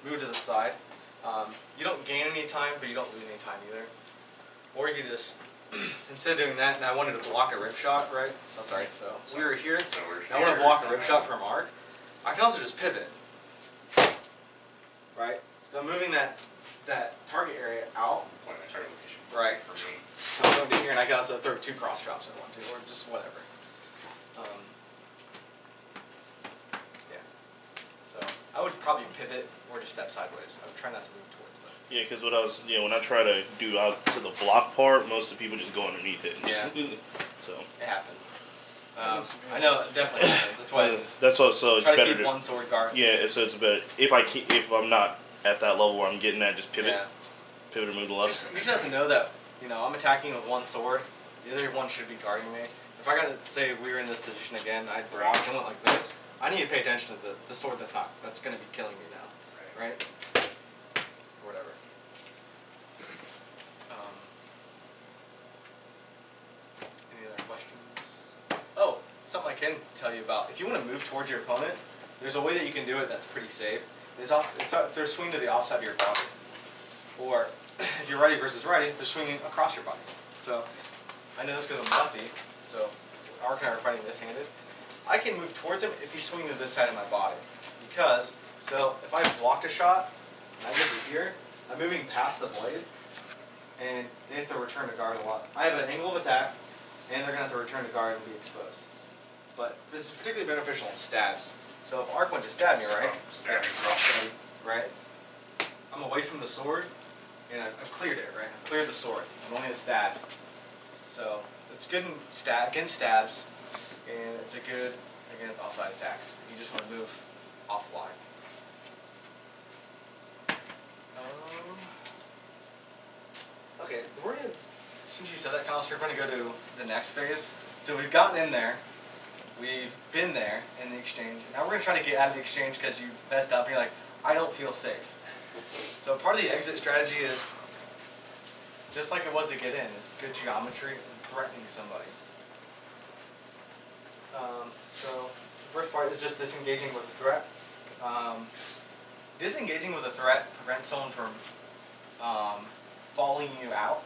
move to the side. You don't gain any time, but you don't lose any time either. Or you could just, instead of doing that, and I wanted to block a rib shot, right? Oh, sorry. So we were here. So we're I want to block a rib shot from Mark. I can also just pivot. Right? So I'm moving that target area out. Point my target location. Right. For me. I'm going to here, and I can also throw 2 cross drops at one, too, or just whatever. Yeah. So I would probably pivot or just step sideways. I would try not to move towards them. Yeah, because when I try to do out to the block part, most of the people just go underneath it. Yeah. So it happens. I know it definitely happens. That's why. So it's try to better keep one sword guard. Yeah, so it's better if I'm not at that level where I'm getting at, just pivot, pivot or move to the left. You just have to know that I'm attacking with one sword. The other one should be guarding me. If I gotta say we were in this position again, I'd block and went like this. I need to pay attention to the sword that's gonna be killing me now, right? Or whatever. something I can tell you about. If you want to move towards your opponent, there's a way that you can do it that's pretty safe. They're swinging to the opposite of your body. Or if you're righty versus righty, they're swinging across your body. So I know this because I'm lefty, so Ark and I are fighting this-handed. I can move towards him if he's swinging to this side of my body. Because, so if I blocked a shot, and I get to here, I'm moving past the blade, and they have to return to guard a lot. I have an angle of attack, and they're going to have to return to guard and be exposed. But this is particularly beneficial in stabs. So if Ark went to stab me, right? Right? I'm away from the sword, and I've cleared it, right? I've cleared the sword. I'm only a stab. So it's good against stabs, and it's a good against offside attacks. You just want to move offline. Okay, since you said that, Kyle, we're going to go to the next phase. So we've gotten in there. We've been there in the exchange. Now we're going to try to get out of the exchange because you messed up and you're like, I don't feel safe. So part of the exit strategy is, just like it was to get in, is good geometry and threatening somebody. So the first part is just disengaging with a threat. Disengaging with a threat prevents someone from following you out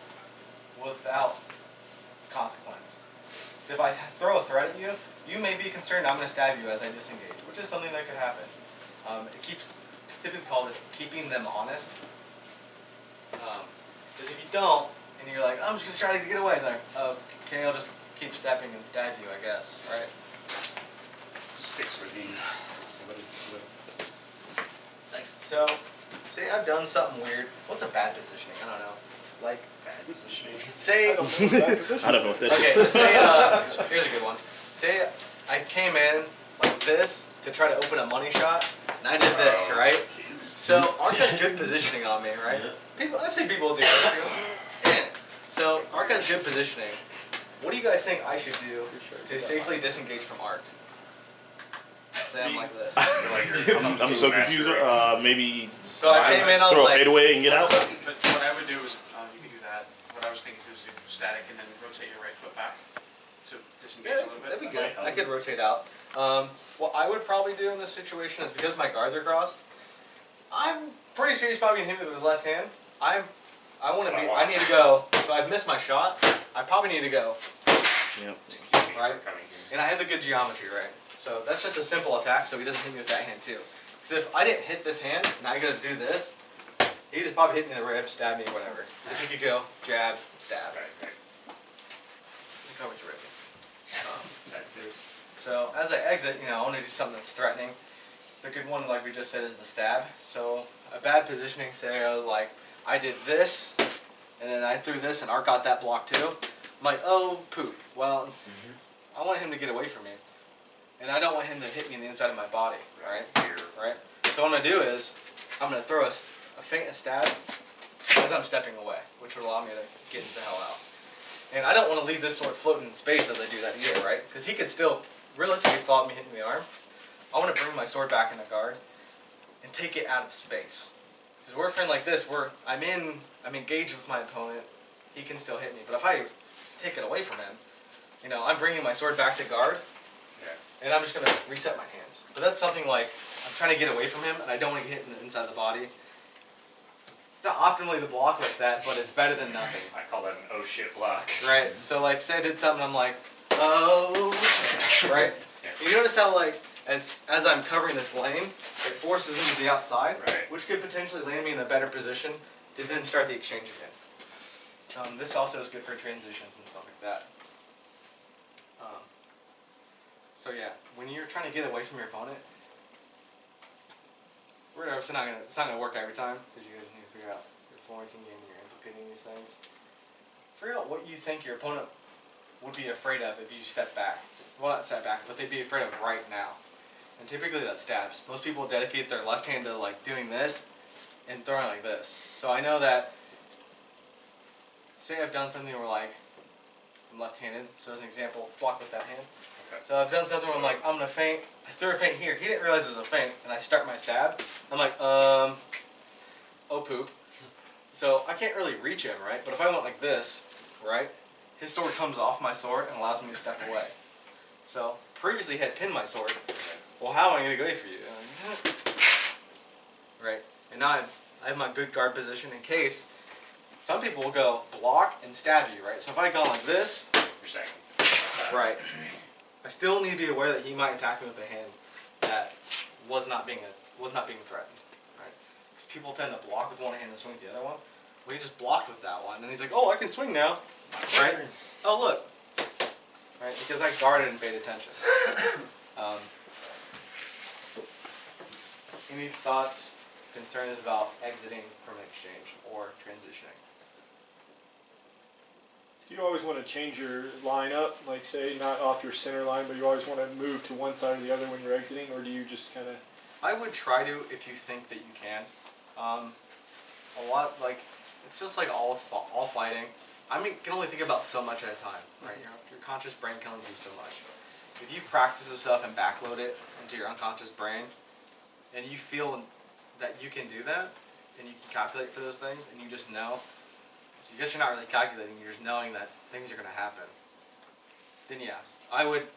without consequence. So if I throw a threat at you, you may be concerned I'm going to stab you as I disengage, which is something that could happen. Typically called this keeping them honest. Because if you don't, and you're like, I'm just going to try to get away, like, okay, I'll just keep stepping and stab you, I guess, right? Sticks for these. Somebody do it. Thanks. So, say I've done something weird. What's a bad positioning? I don't know. Like, Bad positioning. say, I don't know if that okay, is. say, here's a good one. Say I came in like this to try to open a money shot, and I did this, right? So Ark has good positioning on me, right? I've seen people do this too. So Ark has good positioning. What do you guys think I should do to safely disengage from Ark? Say I'm like this. I'm so confused. Maybe So I came in, I was throw a like, fadeaway and get out. But what I would do is, you could do that. What I was thinking is do static and then rotate your right foot back to disengage yeah, a little bit. that'd be good. I could rotate out. What I would probably do in this situation is, because my guards are crossed, I'm pretty sure he's probably gonna hit me with his left hand. I need to go. So I've missed my shot. I probably need to go. Yep. Right? And I have the good geometry, right? So that's just a simple attack, so he doesn't hit me with that hand too. Because if I didn't hit this hand, and I gotta do this, he just probably hit me in the rib, stab me, whatever. Because he could go, jab, stab. Right. He covers your rib. So as I exit, I want to do something that's threatening. The good one, like we just said, is the stab. So a bad positioning scenario is like, I did this, and then I threw this, and Art got that block too. I'm like, oh, poop. Well, I want him to get away from me. And I don't want him to hit me in the inside of my body, right? Right? So what I'm going to do is, I'm going to throw a feint stab as I'm stepping away, which would allow me to get the hell out. And I don't want to leave this sword floating in space as I do that either, right? Because he could still realistically follow me hitting the arm. I want to bring my sword back into guard and take it out of space. Because we're a friend like this, I'm engaged with my opponent, he can still hit me. But if I take it away from him, I'm bringing my sword back to guard, and I'm just going to reset my hands. But that's something like, I'm trying to get away from him, and I don't want to get hit in the inside of the body. It's not optimally to block like that, but it's better than nothing. I call that an oh shit block. Right, so like, say I did something, I'm like, oh, right? Yeah. You notice how like, as I'm covering this lane, it forces him to the outside, Right. which could potentially land me in a better position to then start the exchange again. This also is good for transitions and stuff like that. So yeah, when you're trying to get away from your opponent, it's not gonna work every time, because you guys need to figure out your Florentine game and you're implicating these things. Figure out what you think your opponent would be afraid of if you step back. Well, not step back, but they'd be afraid of right now. And typically that's stabs. Most people dedicate their left hand to like doing this and throwing like this. So I know that, say I've done something where like, I'm left-handed, so as an example, block with that hand. Okay. So I've done something where I'm like, I'm gonna feint, I threw a feint here, he didn't realize it was a feint, and I start my stab. I'm like, oh poop. So I can't really reach him, right? But if I went like this, right, his sword comes off my sword and allows me to step away. So previously he had pinned my sword. Well, how am I going to go for you? Right. And now I have my good guard position in case. Some people will go block and stab you, right? So if I go like this, You're saying. right, I still need to be aware that he might attack me with a hand that was not being threatened, right? Because people tend to block with one hand and swing with the other one. Well, he just blocked with that one, and he's like, "Oh, I can swing now," right? Oh, look, right? Because I guarded and paid attention. Any thoughts, concerns about exiting from an exchange or transitioning? Do you always want to change your line up, like say not off your center line, but you always want to move to one side or the other when you're exiting, or do you just kind of? I would try to if you think that you can. A lot like it's just like all fighting. I mean, can only think about so much at a time, right? Your conscious brain can only do so much. If you practice this stuff and backload it into your unconscious brain, and you feel that you can do that, and you can calculate for those things, and you just know. I guess you're not really calculating, you're just knowing that things are going to happen. Then yes, I would,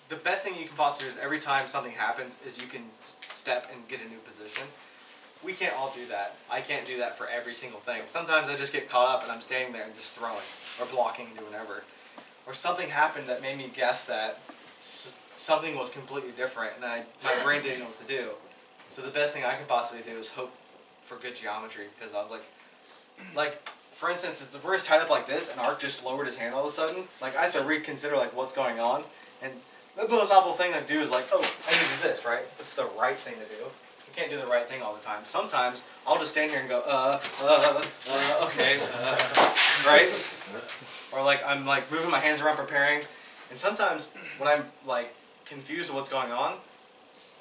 the best thing you can possibly do is every time something happens is you can step and get a new position. We can't all do that. I can't do that for every single thing. Sometimes I just get caught up and I'm standing there and just throwing, or blocking, doing whatever. Or something happened that made me guess that something was completely different and my brain didn't know what to do. So the best thing I can possibly do is hope for good geometry, because I was like, for instance, if we're tied up like this and Ark just lowered his hand all of a sudden, like I have to reconsider like what's going on. And the most awful thing I do is like, oh, I need to do this, right? It's the right thing to do. You can't do the right thing all the time. Sometimes I'll just stand here and go, okay, right? Or like I'm like moving my hands around preparing. And sometimes when I'm like confused with what's going on,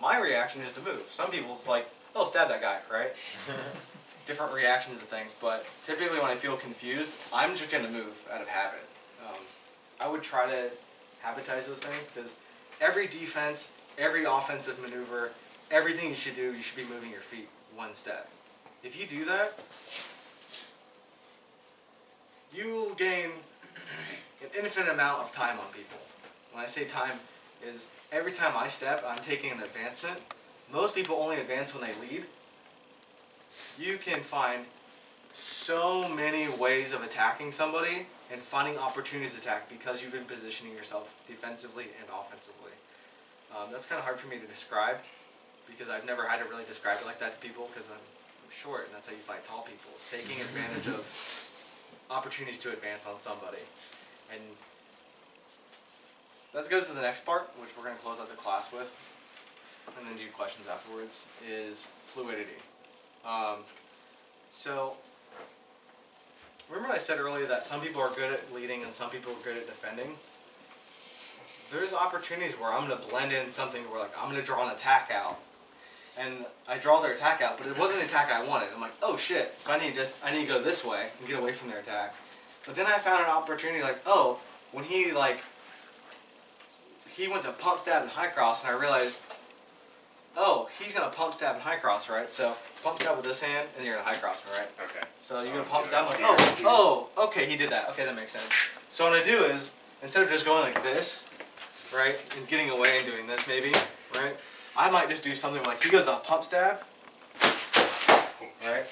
my reaction is to move. Some people's like, oh, stab that guy, right? Different reactions to things, but typically when I feel confused, I'm just going to move out of habit. I would try to habitize those things, because every defense, every offensive maneuver, everything you should do, you should be moving your feet one step. If you do that, you will gain an infinite amount of time on people. When I say time is every time I step, I'm taking an advancement. Most people only advance when they lead. You can find so many ways of attacking somebody and finding opportunities to attack because you've been positioning yourself defensively and offensively. That's kind of hard for me to describe because I've never had to really describe it like that to people because I'm short and that's how you fight tall people. It's taking advantage of opportunities to advance on somebody. And that goes to the next part, which we're going to close out the class with and then do questions afterwards, is fluidity. So, remember I said earlier that some people are good at leading and some people are good at defending? There's opportunities where I'm going to blend in something where like I'm going to draw an attack out. And I draw their attack out, but it wasn't the attack I wanted. I'm like, oh shit, so I need to go this way and get away from their attack. But then I found an opportunity like, oh, when he went to pump, stab, and high cross, and I realized, oh, he's going to pump, stab, and high cross, right? So pump, stab with this hand, and you're going to high cross me, right? Okay. So you're going to pump, stab, like, oh, okay, he did that. Okay, that makes sense. So what I'm going to do is, instead of just going like this, right, and getting away and doing this maybe, right, I might just do something like, he goes to pump, stab, right?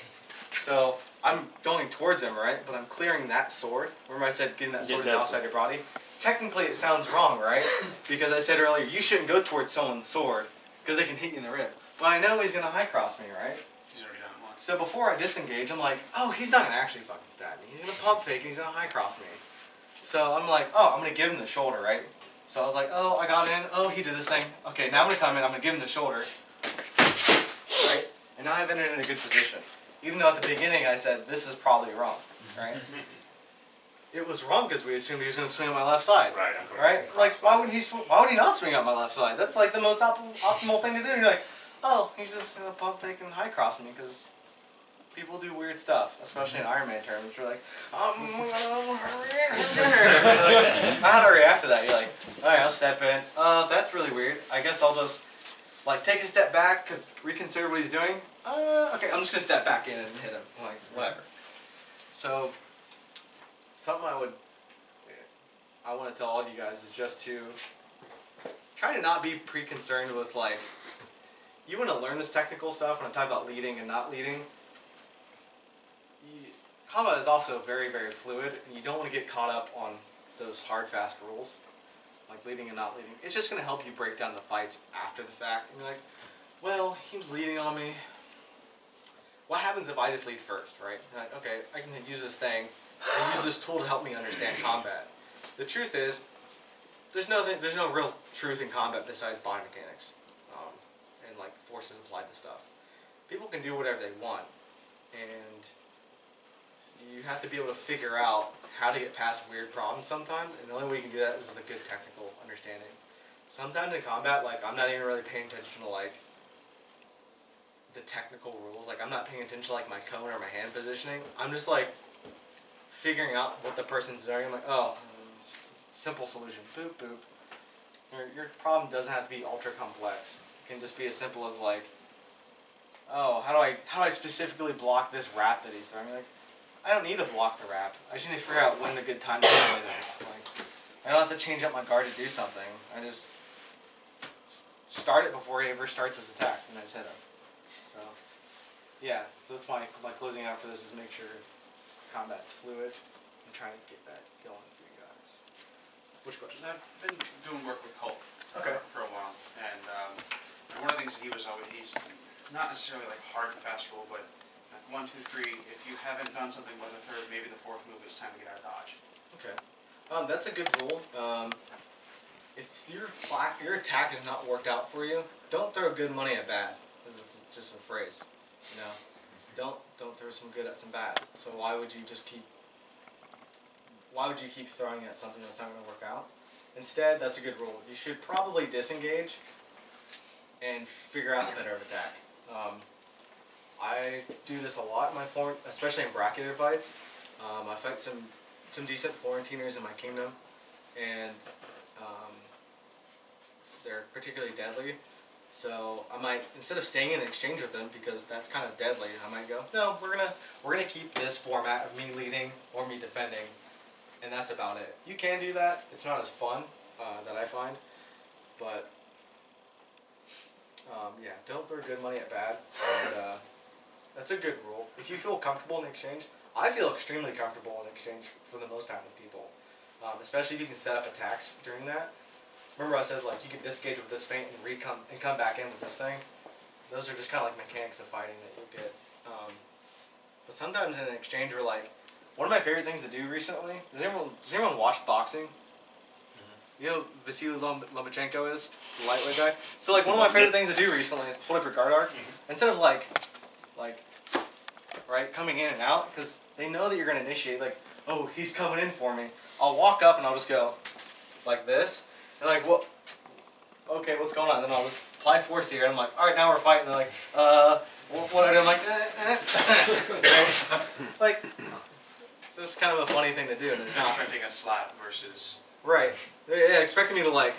So I'm going towards him, right, but I'm clearing that sword. Remember I said getting that sword to the outside of your body? Technically it sounds wrong, right? Because I said earlier, you shouldn't go towards someone's sword, because they can hit you in the rib. But I know he's going to high cross me, right? He's already done one. So before I disengage, I'm like, oh, he's not going to actually fucking stab me. He's going to pump fake and he's going to high cross me. So I'm like, oh, I'm going to give him the shoulder, right? So I was like, oh, I got in. Oh, he did this thing. Okay, now I'm going to come in. I'm going to give him the shoulder. Right? And now I've entered in a good position. Even though at the beginning I said, this is probably wrong. Right? It was wrong because we assumed he was going to swing on my left side. Right? Like, why would he not swing on my left side? That's like the most optimal thing to do. You're like, oh, he's just going to pump fake and high cross me because people do weird stuff, especially in Iron Man terms. They're like, I know how to react to that. You're like, alright, I'll step in. That's really weird. I guess I'll just like take a step back because reconsider what he's doing. Okay, I'm just going to step back in and hit him. Like, whatever. So, something I want to tell all of you guys is just to try to not be pre-concerned with like, you want to learn this technical stuff when I talk about leading and not leading. Combat is also very, very fluid, and you don't want to get caught up on those hard, fast rules, like leading and not leading. It's just going to help you break down the fights after the fact. And you're like, well, he was leading on me. What happens if I just lead first, right? You're like, okay, I can use this thing, and use this tool to help me understand combat. The truth is, there's no real truth in combat besides body mechanics, and like forces applied to stuff. People can do whatever they want, and you have to be able to figure out how to get past weird problems sometimes, and the only way you can do that is with a good technical understanding. Sometimes in combat, like, I'm not even really paying attention to like the technical rules. Like, I'm not paying attention to like my cone or my hand positioning. I'm just like figuring out what the person's doing. I'm like, oh, simple solution, boop boop. Your problem doesn't have to be ultra complex. It can just be as simple as like, oh, how do I specifically block this wrap that he's throwing? Like, I don't need to block the wrap. I just need to figure out when the good time to do it is. Like, I don't have to change up my guard to do something. I just start it before he ever starts his attack, and I just hit him. So, yeah. So that's my closing out for this is make sure combat's fluid and try to get that going for you guys. Which question? I've been doing work with Colt Okay. for a while, and one of the things that he's not necessarily like hard and fast rule, but 1, 2, 3. If you haven't done something by the third, maybe the fourth move, it's time to get out of dodge. Okay. That's a good rule. If your attack has not worked out for you, don't throw good money at bad. This is just a phrase, you know. Don't throw some good at some bad. So why would you keep throwing at something that's not going to work out? Instead, that's a good rule. You should probably disengage and figure out a better attack. I do this a lot in my form, especially in bracketed fights. I fight some decent Florentiners in my kingdom, and they're particularly deadly. So I might, instead of staying in exchange with them because that's kind of deadly, I might go, no, we're gonna keep this format of me leading or me defending, and that's about it. You can do that. It's not as fun that I find, but yeah, don't throw good money at bad. And, that's a good rule. If you feel comfortable in exchange, I feel extremely comfortable in exchange for the most time with people. Especially if you can set up attacks during that. Remember I said like you can disengage with this feint and come back in with this thing? Those are just kind of like mechanics of fighting that you'll get. But sometimes in an exchange we're like, one of my favorite things to do recently, does anyone watch boxing? You know who Vasily Lomachenko is? The lightweight guy? So like one of my favorite things to do recently is hold up your guard arc. Instead of like, right, coming in and out, because they know that you're going to initiate, like, oh, he's coming in for me. I'll walk up and I'll just go like this. And like, what? Okay, what's going on? And then I'll just apply force here. And I'm like, all right, now we're fighting. And they're like, what? And I'm like, like, it's just kind of a funny thing to do. And it's not Expecting a slap versus... Right. Yeah, expecting me to like...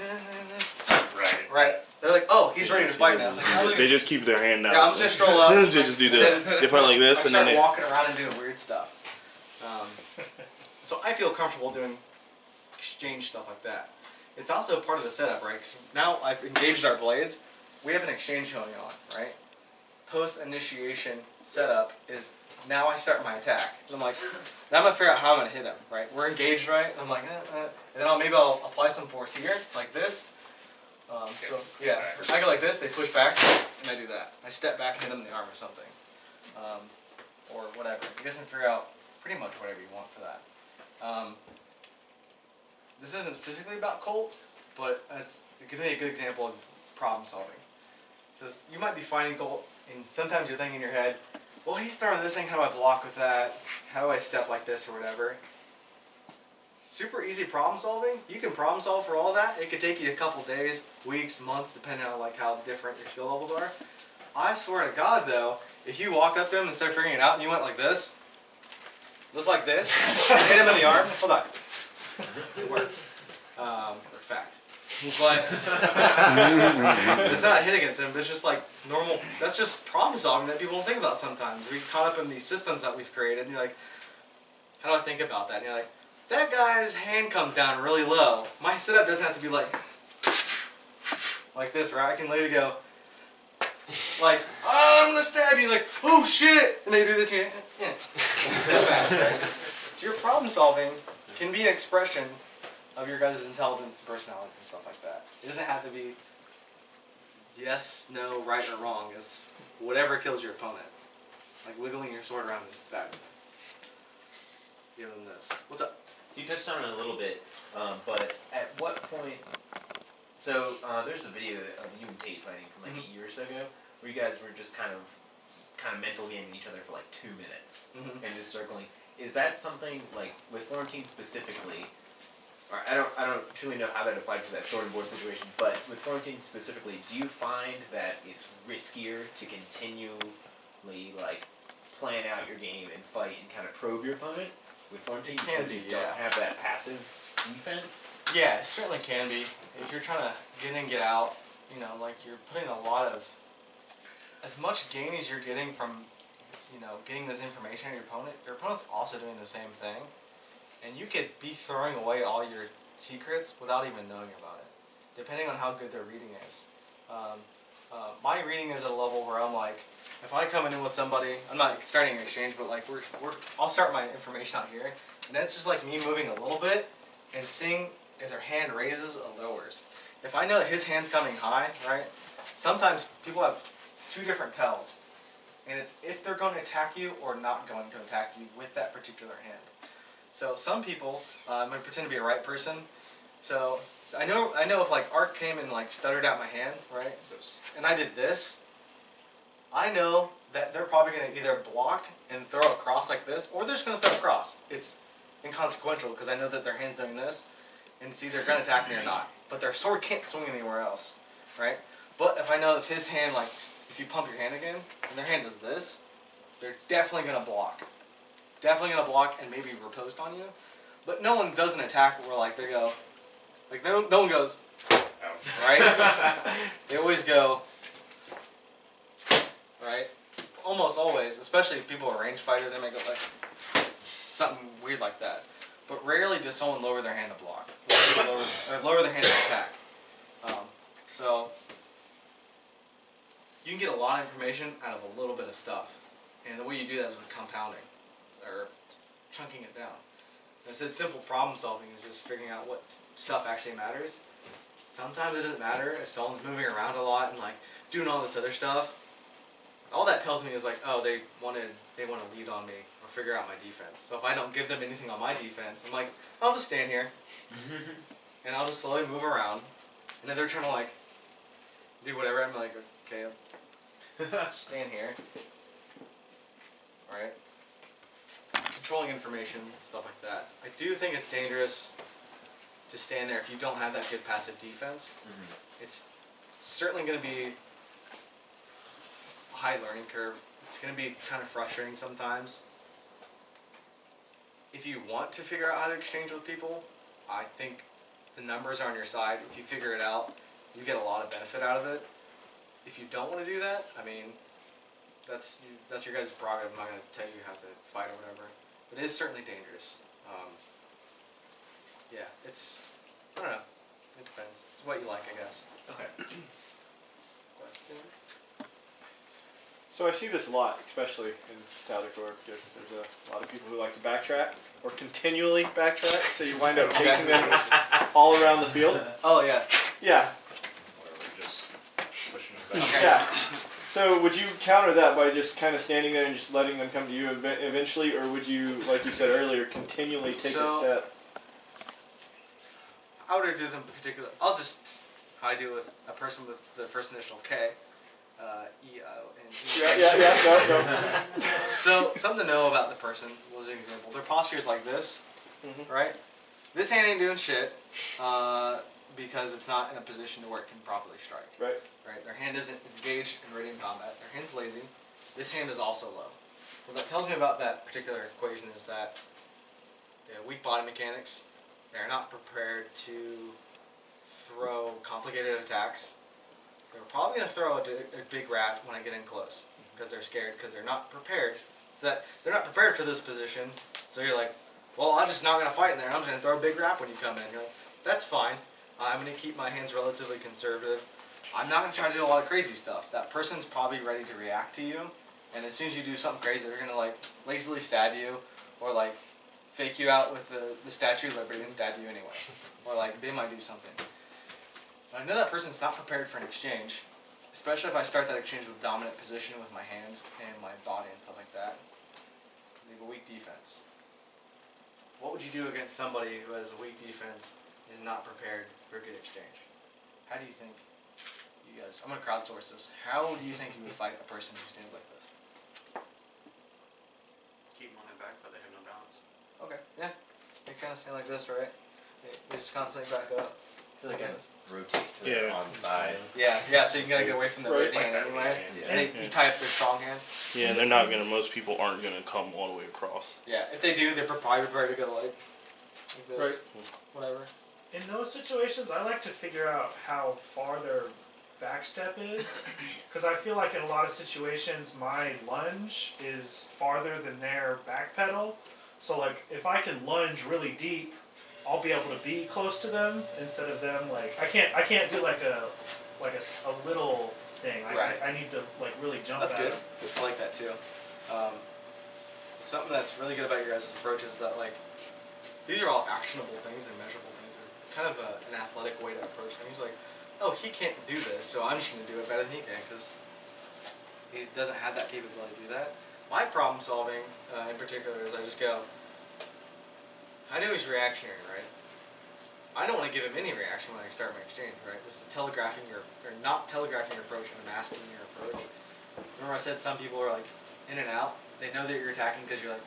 Right. They're like, oh, he's ready to fight now. It's like, They just keep their hand out. yeah, I'm just going to stroll up. They just do this. They fight like this, I and then start they... walking around and doing weird stuff. So I feel comfortable doing exchange stuff like that. It's also part of the setup, right? Because now I've engaged our blades. We have an exchange going on, right? Post-initiation setup is now I start my attack. And I'm like, now I'm going to figure out how I'm going to hit him, right? We're engaged, right? I'm like, and then maybe I'll apply some force here, like this. So, yeah, so I go like this, they push back, and I do that. I step back and hit them in the arm or something. Or whatever. You guys can figure out pretty much whatever you want for that. This isn't specifically about Colt, but it gives me a good example of problem solving. So you might be fighting Colt, and sometimes you're thinking in your head, well, he's throwing this thing, how do I block with that? How do I step like this or whatever? Super easy problem solving. You can problem solve for all that. It could take you a couple days, weeks, months, depending on like how different your skill levels are. I swear to God, though, if you walked up to him and started figuring it out, and you went like this, just like this, and hit him in the arm. Hold on. It worked. That's fact. But it's not a hit against him. It's just like normal. That's just problem solving that people don't think about sometimes. We get caught up in these systems that we've created, and you're like, how do I think about that? And you're like, that guy's hand comes down really low. My setup doesn't have to be like, like this, right? I can literally go, like, I'm gonna stab you, like, oh shit! And they do this, and step back, right? So your problem solving can be an expression of your guys' intelligence and personalities and stuff like that. It doesn't have to be yes, no, right, or wrong. It's whatever kills your opponent. Like wiggling your sword around and stabbing. Give them this. What's up? So you touched on it a little bit, but at what point? So there's a video of you and Tate fighting from like 8 years ago, where you guys were just kind of mental gaming each other for like 2 minutes and just circling. Is that something like with Florentine specifically? Or I don't truly know how that applied to that sword and board situation, but with Florentine specifically, do you find that it's riskier to continually like plan out your game and fight and kind of probe your opponent with Florentine because you don't have that passive defense? Yeah, it certainly can be. If you're trying to get in, get out, you know, like you're putting a lot of, as much gain as you're getting from, you know, getting this information on your opponent's also doing the same thing. And you could be throwing away all your secrets without even knowing about it, depending on how good their reading is. My reading is at a level where I'm like, if I come in with somebody, I'm not starting an exchange, but like I'll start my information out here, and that's just like me moving a little bit and seeing if their hand raises or lowers. If I know that his hand's coming high, right? Sometimes people have two different tells, and it's if they're going to attack you or not going to attack you with that particular hand. So some people, I'm going to pretend to be a right person. So I know if like Art came and like stuttered out my hand, right? And I did this, I know that they're probably going to either block and throw across like this, or they're just going to throw across. It's inconsequential because I know that their hand's doing this, and it's either going to attack me or not. But their sword can't swing anywhere else, right? But if I know if his hand, like, if you pump your hand again, and their hand does this, they're definitely going to block. Definitely going to block and maybe riposte on you. But no one does an attack where, like, they go, like, no one goes, right? They always go, right? Almost always, especially if people are range fighters, they may go like, something weird like that. But rarely does someone lower their hand to block. Lower their hand to attack. So, you can get a lot of information out of a little bit of stuff. And the way you do that is with compounding, or chunking it down. I said simple problem solving is just figuring out what stuff actually matters. Sometimes it doesn't matter if someone's moving around a lot and like doing all this other stuff. All that tells me is like, oh, they want to lead on me or figure out my defense. So if I don't give them anything on my defense, I'm like, I'll just stand here and I'll just slowly move around. And then they're trying to like do whatever. I'm like, okay, I'll stand here. Right? Controlling information, stuff like that. I do think it's dangerous to stand there if you don't have that good passive defense. It's certainly going to be a high learning curve. It's going to be kind of frustrating sometimes. If you want to figure out how to exchange with people, I think the numbers are on your side. If you figure it out, you get a lot of benefit out of it. If you don't want to do that, I mean, that's your guys' prerogative. I'm not going to tell you how to fight or whatever. But it is certainly dangerous. Yeah, it's, I don't know. It depends. It's what you like, I guess. Okay. So I see this a lot, especially in Tyler Court, because there's a lot of people who like to backtrack or continually backtrack, so you wind up chasing them all around the field. Oh yeah. Yeah. Or we're just pushing them back. Yeah. So would you counter that by just kind of standing there and just letting them come to you eventually, or would you, like you said earlier, continually take a step? How would I do them in particular? I'll just, how I do with a person with the first initial K, E-O-N-G. Yeah. So, something to know about the person was an example. Their posture is like this, right? This hand ain't doing shit, because it's not in a position to where it can properly strike. Right. Right? Their hand isn't engaged and ready in combat. Their hand's lazy. This hand is also low. What that tells me about that particular equation is that they have weak body mechanics. They're not prepared to throw complicated attacks. They're probably going to throw a big rat when I get in close because they're scared, because they're not prepared. They're not prepared for this position. So you're like, well, I'm just not going to fight in there. I'm just going to throw a big rap when you come in. You're like, that's fine. I'm going to keep my hands relatively conservative. I'm not gonna try to do a lot of crazy stuff. That person's probably ready to react to you, and as soon as you do something crazy, they're gonna like lazily stab you, or like fake you out with the Statue of Liberty and stab you anyway, or like they might do something. But I know that person's not prepared for an exchange, especially if I start that exchange with dominant position with my hands and my body and stuff like that. They have a weak defense. What would you do against somebody who has a weak defense and is not prepared for a good exchange? How do you think you guys, I'm going to crowdsource this. How do you think you would fight a person who stands like this? Keep them on their back, but they have no balance. Okay, yeah. They kind of stand like this, right? They just constantly back up. I feel like I rotate to the one side. Yeah, so you gotta get away from the raising Like hand that, anyway. yeah. And you tie up their strong hand. Yeah, and they're not gonna. Most people aren't gonna come all the way across. Yeah, if they do, they're probably prepared to go like this, whatever. In those situations, I like to figure out how far their back step is, because I feel like in a lot of situations, my lunge is farther than their back pedal. So like, if I can lunge really deep, I'll be able to be close to them instead of them like I can't do like a little thing. I need to like really jump. That's at good. them. I like that too. Something that's really good about your guys' approach is that like these are all actionable things and measurable things. They're kind of an athletic way to approach things. Like, oh, he can't do this, so I'm just going to do it better than he can because he doesn't have that capability to do that. My problem solving in particular is I just go, I know he's reactionary, right? I don't want to give him any reaction when I start my exchange, right? This is telegraphing or not telegraphing your approach and masking your approach. Remember I said some people are like in and out. They know that you're attacking because you're like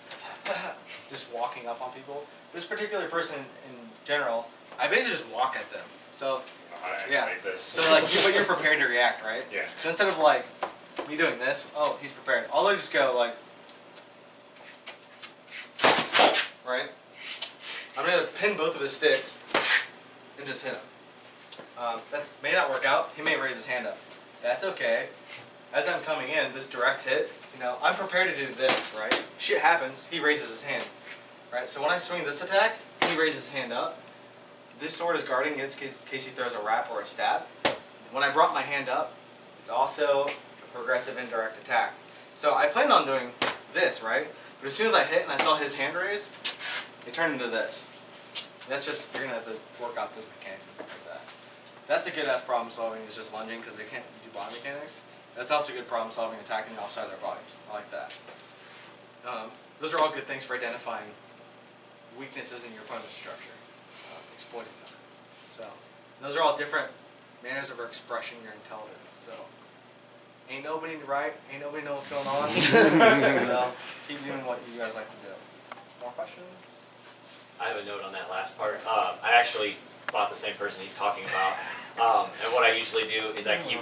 just walking up on people. This particular person in general, I basically just walk at them. So yeah, like this. so like but you're prepared to react, right? Yeah. So instead of like me doing this, oh, he's prepared. I'll just go like, right? I'm gonna pin both of his sticks and just hit him. That may not work out. He may raise his hand up. That's okay. As I'm coming in, this direct hit, I'm prepared to do this, right? Shit happens. He raises his hand, right? So when I swing this attack, he raises his hand up. This sword is guarding against in case he throws a wrap or a stab. When I brought my hand up, it's also a progressive indirect attack. So I planned on doing this, right? But as soon as I hit and I saw his hand raise, it turned into this. That's just, you're going to have to work out this mechanics and stuff like that. That's a good problem solving is just lunging because they can't do body mechanics. That's also good problem solving attacking the offside of their bodies. I like that. Those are all good things for identifying weaknesses in your opponent's structure, exploiting them. So those are all different manners of expressing your intelligence. So ain't nobody right, ain't nobody know what's going on. So keep doing what you guys like to do. More questions? I have a note on that last part. I actually fought the same person he's talking about. And what I usually do is I keep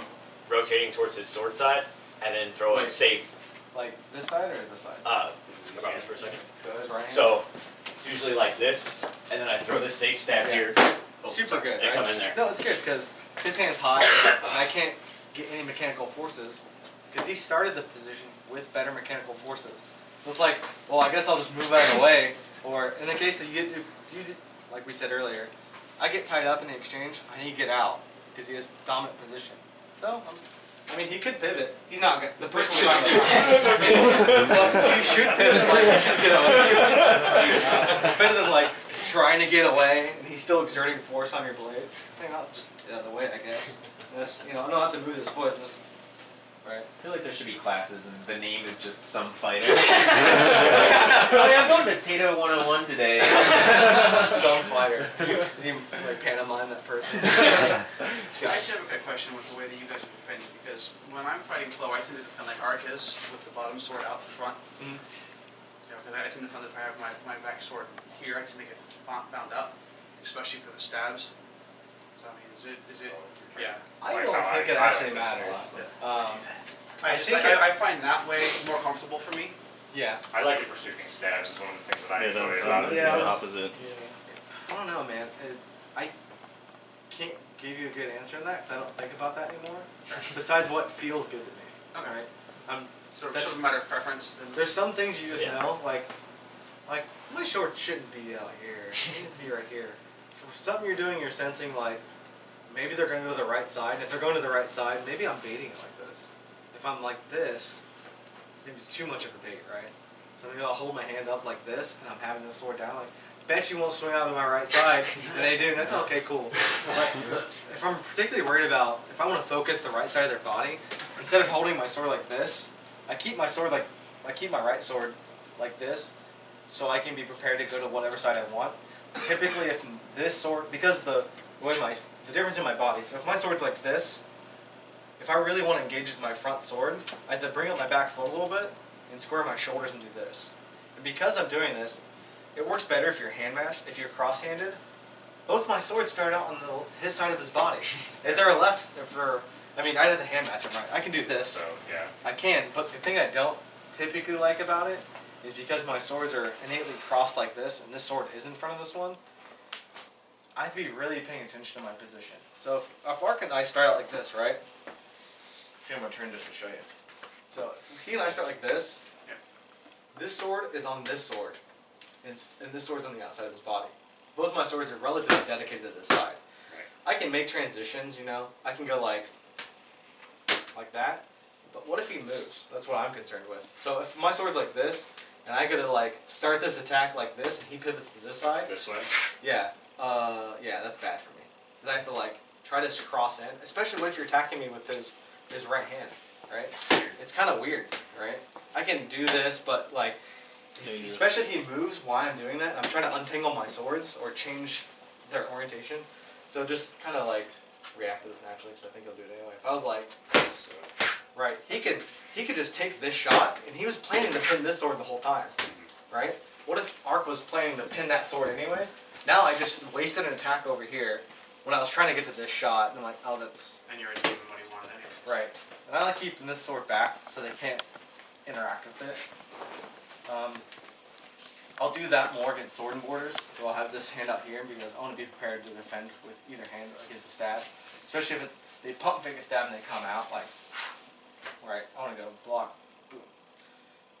rotating towards his sword side and then throw a safe. Like this side or this side? About this for a second. Go his right hand. So it's usually like this, and then I throw the safe stab here. Oh, Super good, and right? come in there. No, it's good because his hand's high and I can't get any mechanical forces because he started the position with better mechanical forces. So it's like, well, I guess I'll just move out of the way. Or in the case of you like we said earlier, I get tied up in the exchange, I need to get out because he has dominant position. So, I mean, he could pivot. He's not good. The person we're talking about. Well, you should pivot. Like, you should get away. It's better than like trying to get away and he's still exerting force on your blade. I mean, I'll just get out of the way, I guess. Just, I don't have to move this foot. Just right. I feel like there should be classes and the name is just some fighter. Really, I'm going to Tato 101 today. Some fighter. You like pantomime that person. I actually have a question with the way that you guys are defending, because when I'm fighting flow, I tend to defend like arches with the bottom sword out the front. Because I tend to defend if I have my back sword here, I tend to get bound up, especially for the stabs. So I mean, is it yeah. I don't think it actually matters. I find that way more comfortable for me. Yeah. I like it for sweeping stabs. Is one of the things that I enjoy that's about it. the opposite. I don't know, man. I can't give you a good answer on that because I don't think about that anymore. Besides what feels good to me. Okay. Right? So it's just a matter of preference. There's some things you just know, like my short shouldn't be out here. It needs to be right here. For something you're doing, you're sensing like maybe they're going to go to the right side. If they're going to the right side, maybe I'm baiting it like this. If I'm like this, maybe it's too much of a bait, right? So maybe I'll hold my hand up like this, and I'm having this sword down. Like, bet you won't swing out to my right side, and they do. And that's okay, cool. But if I'm particularly worried about, if I want to focus the right side of their body, instead of holding my sword like this, I keep my sword like, I keep my right sword like this, so I can be prepared to go to whatever side I want. Typically, if this sword, because the difference in my body, so if my sword's like this, if I really want to engage with my front sword, I have to bring up my back foot a little bit and square my shoulders and do this. And because I'm doing this, it works better if you're hand matched, if you're cross-handed. Both my swords start out on his side of his body. If they're left, I mean, I have the hand match them, right? I can do this. So, yeah. I can, but the thing I don't typically like about it is because my swords are innately crossed like this, and this sword is in front of this one, I have to be really paying attention to my position. So if Ark and I start out like this, right? Okay, I'm going to turn just to show you. So if he and I start like this, this sword is on this sword, and this sword's on the outside of his body. Both my swords are relatively dedicated to this side. I can make transitions, you know. I can go like that. But what if he moves? That's what I'm concerned with. So if my sword's like this, and I go to like start this attack like this, and he pivots to this side. This way? Yeah. Yeah, that's bad for me. Because I have to like try to cross in, especially if you're attacking me with his right hand, right? It's kind of weird, right? I can do this, but like, especially if he moves while I'm doing that, I'm trying to untangle my swords or change their orientation. So just kind of like react to this naturally, because I think he'll do it anyway. If I was like, right, he could just take this shot, and he was planning to pin this sword the whole time, right? What if Ark was planning to pin that sword anyway? Now I just wasted an attack over here when I was trying to get to this shot, and I'm like, oh, that's... And you already gave him what he wanted anyway. Right. And I like keeping this sword back so they can't interact with it. I'll do that more against sword and borders, so I'll have this hand out here because I want to be prepared to defend with either hand against a stab. Especially if it's, they pump fake a stab and they come out, like, right, I want to go block, boom.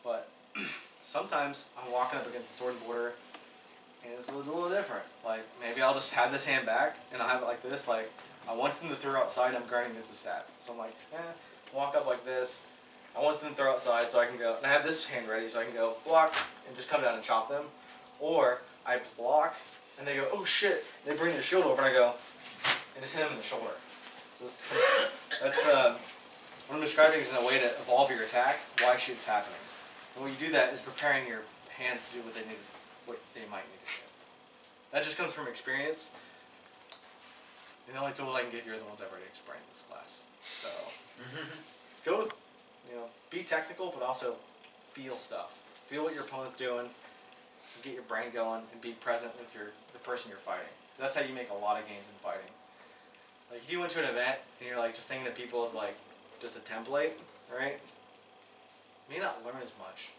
But sometimes I'm walking up against a sword and border and it's a little different. Like, maybe I'll just have this hand back and I'll have it like this, like, I want them to throw outside, I'm guarding against a stab. So I'm like, walk up like this. I want them to throw outside so I can go, and I have this hand ready so I can go block and just come down and chop them. Or I block and they go, oh shit, they bring their shield over and I go, and just hit them in the shoulder. So that's, what I'm describing is in a way to evolve your attack, why shit's happening. And when you do that is preparing your hands to do what they might need to do. That just comes from experience. And the only tools I can give you are the ones I've already explained in this class. So, go with, be technical, but also feel stuff. Feel what your opponent's doing, get your brain going, and be present with the person you're fighting. Because that's how you make a lot of gains in fighting. Like, if you went to an event, and you're like, just thinking of people as like, just a template, right? You may not learn as much.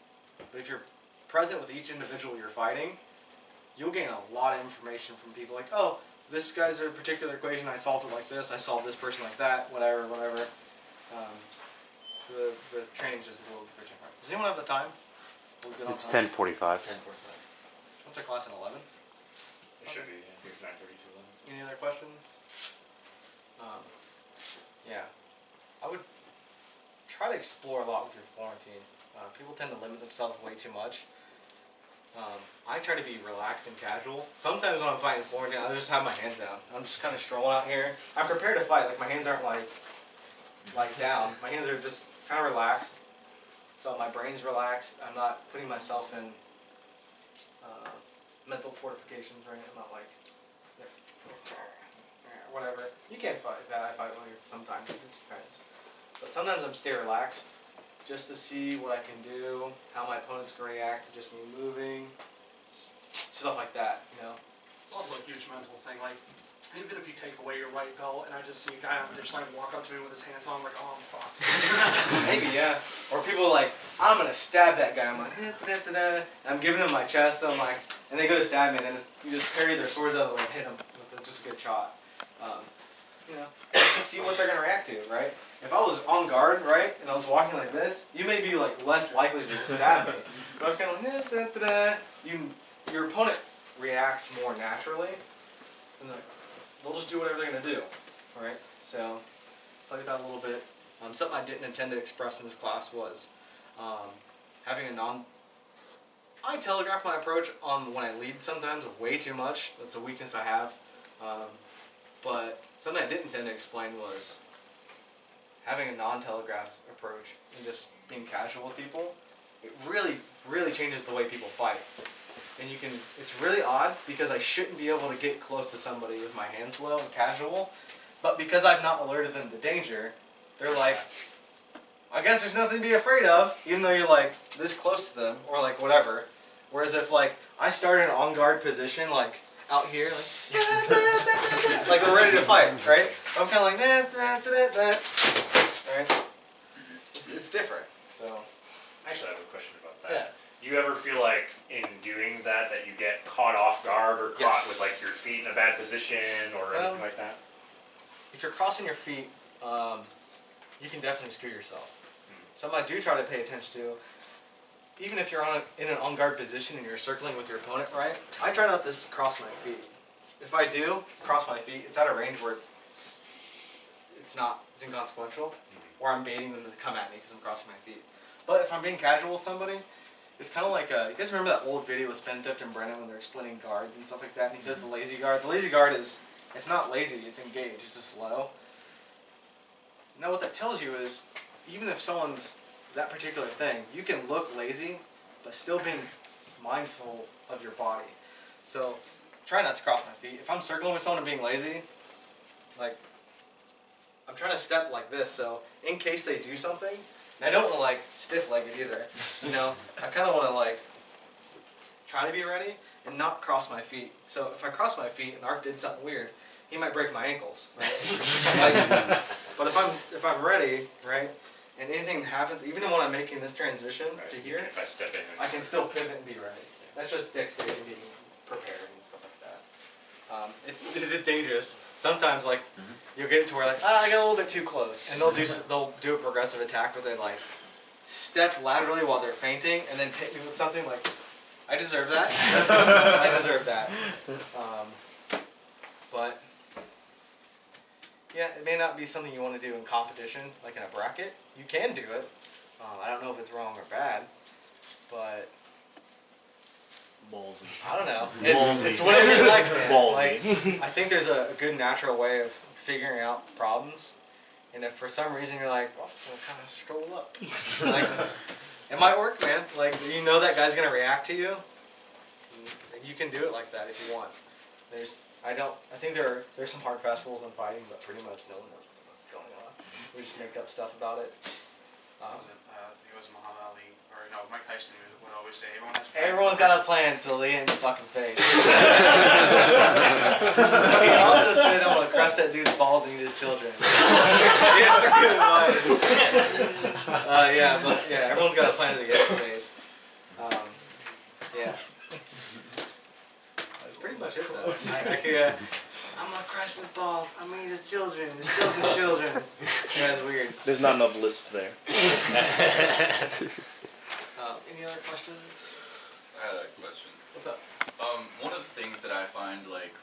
But if you're present with each individual you're fighting, you'll gain a lot of information from people like, oh, this guy's a particular equation, I solved it like this, I solved this person like that, whatever. The training's just a little bit different. Does anyone have the time? It's 10:45. 10:45. What's our class at 11? It should be, I think it's 9:30 to 11. Any other questions? Yeah. I would try to explore a lot with your Florentine. People tend to limit themselves way too much. I try to be relaxed and casual. Sometimes when I'm fighting Florentine, I just have my hands down. I'm just kind of strolling out here. I'm prepared to fight. Like, my hands aren't like down. My hands are just kind of relaxed. So my brain's relaxed. I'm not putting myself in mental fortifications, right? I'm not like, whatever. You can't fight that. I fight like sometimes. It just depends. But sometimes I'm stay relaxed just to see what I can do, how my opponent's going to react to just me moving, stuff like that, It's also a huge mental thing. Like, even if you take away your white belt and I just see a guy on the ditch line walk up to me with his hands on, I'm like, oh, I'm fucked. Maybe, yeah. Or people are like, I'm going to stab that guy. I'm like, and I'm giving them my chest, so I'm like, and they go to stab me, and then you just parry their swords out of the way and hit them with just a good shot. Just to see what they're going to react to, right? If I was on guard, right, and I was walking like this, you may be like less likely to stab me. But I was kind of like, your opponent reacts more naturally, and they'll just do whatever they're going to do. Alright, so play with that a little bit. Something I didn't intend to express in this class was having a I telegraph my approach on when I lead sometimes way too much. That's a weakness I have. But something I didn't intend to explain was having a non-telegraphed approach and just being casual with people. It really, really changes the way people fight. And it's really odd because I shouldn't be able to get close to somebody with my hands low and casual, but because I've not alerted them to danger, they're like, I guess there's nothing to be afraid of, even though you're like this close to them, or like whatever. Whereas if like I start in an on guard position, like out here, like, like we're ready to fight, right? I'm kind of like, right? It's different, so. Actually, I have a question about that. Yeah. Do you ever feel like in doing that you get caught off guard or caught with like your feet in a bad position or anything like that? If you're crossing your feet, you can definitely screw yourself. Something I do try to pay attention to, even if you're in an on-guard position and you're circling with your opponent, right? I try not to cross my feet. If I do cross my feet, it's at a range where it's inconsequential, or I'm baiting them to come at me because I'm crossing my feet. But if I'm being casual with somebody, it's kind of like, you guys remember that old video with Spendthrift and Brennan when they're explaining guards and stuff like that? And he says the lazy guard. The lazy guard it's not lazy, it's engaged, it's just slow. Now what that tells you is, even if someone's that particular thing, you can look lazy, but still being mindful of your body. So try not to cross my feet. If I'm circling with someone and being lazy, like, I'm trying to step like this, so in case they do something, and I don't want to like stiff-legged either, you know, I kind of want to like try to be ready and not cross my feet. So if I cross my feet and Art did something weird, he might break my ankles, right? But if I'm ready, right, and anything happens, even when I'm making this transition to here, If I step in, I can still pivot and be ready. That's just dexterity, being prepared and stuff like that. It's dangerous. Sometimes like you'll get it to where like I got a little bit too close, and they'll do a progressive attack where they like step laterally while they're feinting and then hit me with something like I deserve that. I deserve that. But yeah, it may not be something you want to do in competition, like in a bracket. You can do it. I don't know if it's wrong or bad, but Ballsy. I don't know. It's whatever you like, man. Like, I think there's a good natural way of figuring out problems, and if for some reason you're like, well, I'm gonna kind of stroll up, like, it might work, man. Like, you know that guy's gonna react to you. You can do it like that if you want. I think there's some hard fast rules on fighting, but pretty much no one knows what's going on. We just make up stuff about it. I think it was Muhammad Ali, or no, Mike Tyson would always say, Everyone's got a plan until they hit in the fucking face. He also said, I'm gonna crush that dude's balls and eat his children. Yeah, it's a good advice. Yeah, everyone's got a plan to get in the face. Yeah. That's pretty much it though. I'm gonna crush his balls, I'm gonna eat his children, his children's children. Yeah, that's weird. There's not enough list there. Any other questions? I had a question. What's up? One of the things that I find, like,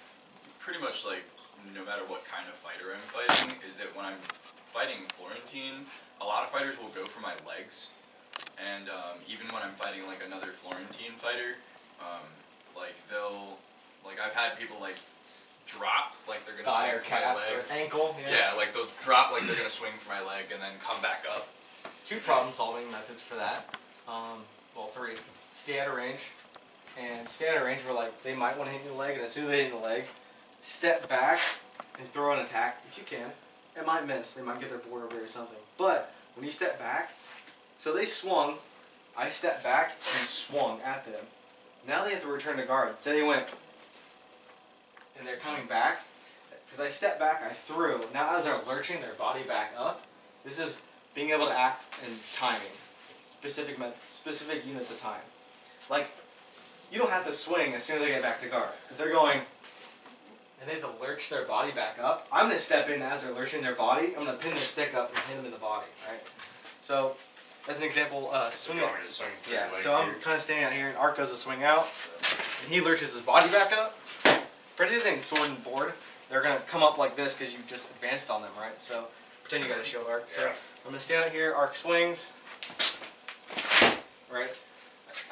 pretty much, like, no matter what kind of fighter I'm fighting, is that when I'm fighting Florentine, a lot of fighters will go for my legs. And even when I'm fighting, like, another Florentine fighter, like, I've had people, like, drop, like they're gonna swing for my leg. Or ankle. Yeah, like, they'll drop like they're gonna swing for my leg and then come back up. 2 problem-solving methods for that. Well, 3. Stay out of range. And stay out of range where like they might want to hit you in the leg, and as soon as they hit the leg, step back and throw an attack if you can. It might miss. They might get their board over or something. But when you step back, so they swung, I stepped back and swung at them. Now they have to return to guard. Say they went and they're coming back. Because I stepped back, I threw. Now as they're lurching their body back up, this is being able to act in timing. Specific units of time. Like, you don't have to swing as soon as they get back to guard. If they're going and they have to lurch their body back up, I'm going to step in as they're lurching their body. I'm going to pin their stick up and hit them in the body, right? So, as an example, swing out. Yeah, so I'm kind of standing out here, and Art goes to swing out, and he lurches his body back up. Pretty thing, sword and board. they're gonna come up like this because you just advanced on them, right? So pretend you got a shield arc. So I'm gonna stand out here, arc swings, right?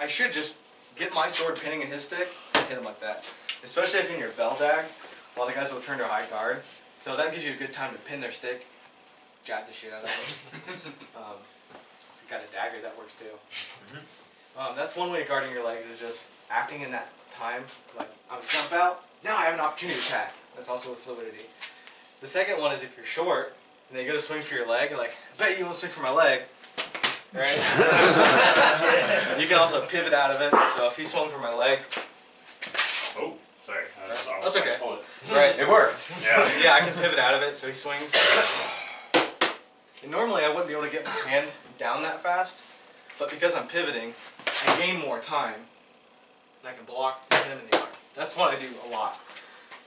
I should just get my sword pinning in his stick and hit him like that. Especially if you're in your bell dag, a lot of guys will turn to a high guard. So that gives you a good time to pin their stick, jab the shit out of them. If you got a dagger, that works too. That's one way of guarding your legs, is just acting in that time. Like, I'm gonna jump out, now I have an opportunity to attack. That's also with fluidity. The second one is if you're short, and they go to swing for your leg, like, I bet you want to swing for my leg. Right? You can also pivot out of it, so if he swung for my leg. Oh, sorry. That's okay. Right. It worked. Yeah. Yeah, I can pivot out of it, so he swings. And normally I wouldn't be able to get my hand down that fast, but because I'm pivoting, I gain more time. And I can block and hit him in the arm. That's what I do a lot.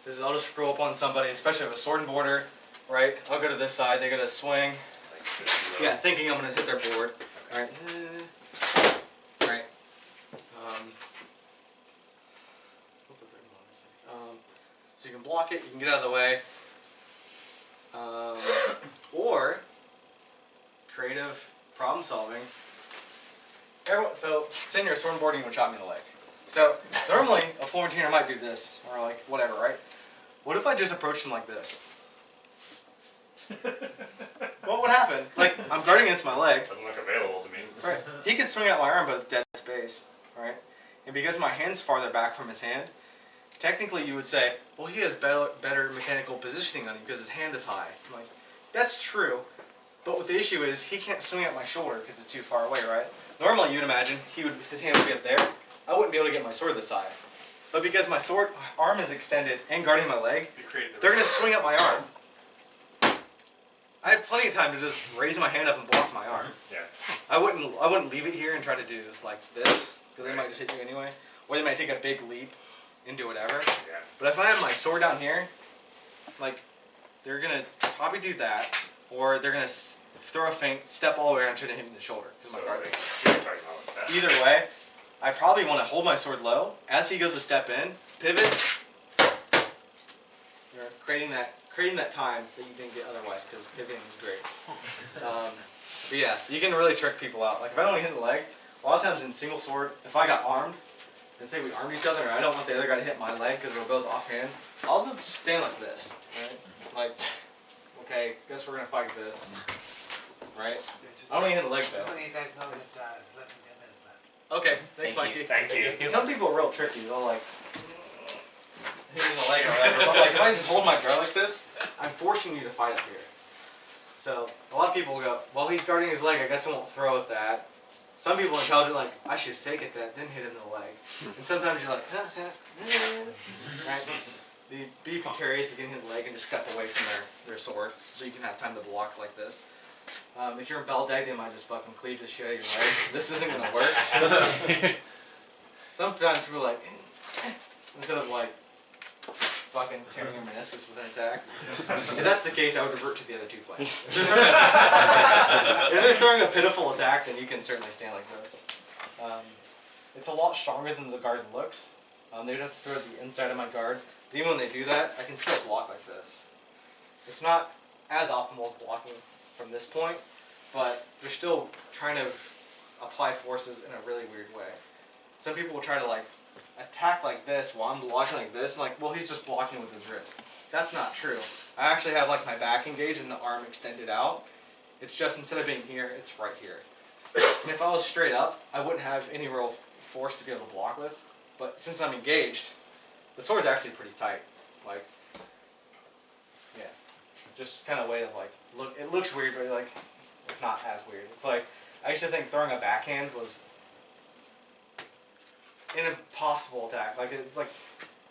Is I'll just scroll up on somebody, especially with a sword and border, right? I'll go to this side, they go to swing. Yeah, thinking I'm gonna hit their board. Alright. Right. What's the third one? So you can block it, you can get out of the way. Or creative problem solving. So pretend you're a sword and board and you want to chop me in the leg. So normally a Florentiner might do this, or like whatever, right? What if I just approached him like this? What would happen? Like, I'm guarding against my leg. Doesn't look available to me. Right. He could swing out my arm, but it's dead space, right? And because my hand's farther back from his hand, technically you would say, well, he has better mechanical positioning on him because his hand is high. I'm like, that's true, but what the issue is, he can't swing at my shoulder because it's too far away, right? Normally, you'd imagine his hand would be up there. I wouldn't be able to get my sword this high. But because my arm is extended and guarding my leg, they're going to swing up my arm. I have plenty of time to just raise my hand up and block my arm. Yeah. I wouldn't leave it here and try to do like this, because they might just hit you anyway. Or they might take a big leap and do whatever. Yeah. But if I have my sword down here, like, they're going to probably do that, or they're going to throw a feint, step all the way around, try to hit me in the shoulder. So my guard. you're talking about that. Either way, I probably want to hold my sword low. As he goes to step in, pivot. You're creating that time that you didn't get otherwise, because pivoting is great. But yeah, you can really trick people out. Like if I don't hit the leg, a lot of times in single sword, if I got armed, and say we armed each other, and I don't want the other guy to hit my leg because we're both offhand, I'll just stand like this, right? Like, okay, guess we're gonna fight this, right? I don't even hit the leg though. Just letting you guys know it's less than 10 minutes left. Okay, thanks, Mikey. Thank you. And some people are real tricky. They'll like hit me in the leg or whatever. But like if I just hold my guard like this, I'm forcing you to fight up here. So a lot of people will go, well, he's guarding his leg. I guess I won't throw at that. Some people are intelligent, like I should fake at that, then hit him in the leg. And sometimes you're like, right? Be precarious. You can hit the leg and just step away from their sword, so you can have time to block like this. If you're in bell dag, they might just fucking cleave the shit out of your leg. This isn't gonna work. Sometimes people are like, instead of like fucking tearing your meniscus with an attack. If that's the case, I would revert to the other two plans. If they're throwing a pitiful attack, then you can certainly stand like this. It's a lot stronger than the guard looks. They would have to throw the inside of my guard. But even when they do that, I can still block like this. It's not as optimal as blocking from this point, but they're still trying to apply forces in a really weird way. Some people will try to like attack like this while I'm blocking like this, and like, well, he's just blocking with his wrist. That's not true. I actually have like my back engaged and the arm extended out. It's just instead of being here, it's right here. And if I was straight up, I wouldn't have any real force to be able to block with. But since I'm engaged, the sword's actually pretty tight. Like, yeah, just kind of way of like look. It looks weird, but like it's not as weird. It's like I used to think throwing a backhand was an impossible attack. Like it's like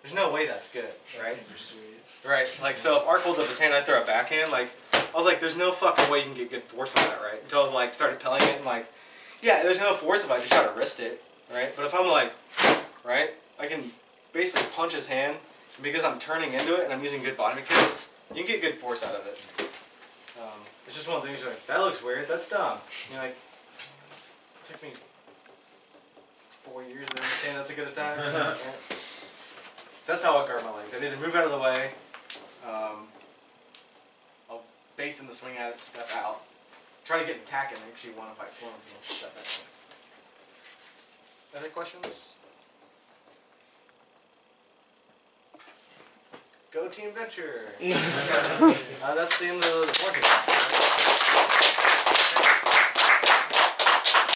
there's no way that's good, right? Right. Like so, if Ark holds up his hand, I throw a backhand. Like I was like, there's no fucking way you can get good force on that, right? Until I was like started pelling it and like, yeah, there's no force if I just try to wrist it, right? But if I'm like, right, I can basically punch his hand, and because I'm turning into it and I'm using good body mechanics, you can get good force out of it. It's just one of the things you're like, that looks weird, that's dumb. You're like, it took me 4 years to understand that's a good attack. Right? That's how I guard my legs. I either move out of the way, I'll bait them to swing at it, step out. Try to get an attack in, actually want to fight Florentine, step back. Other questions? Go Team Venture! That's the end of the forecast.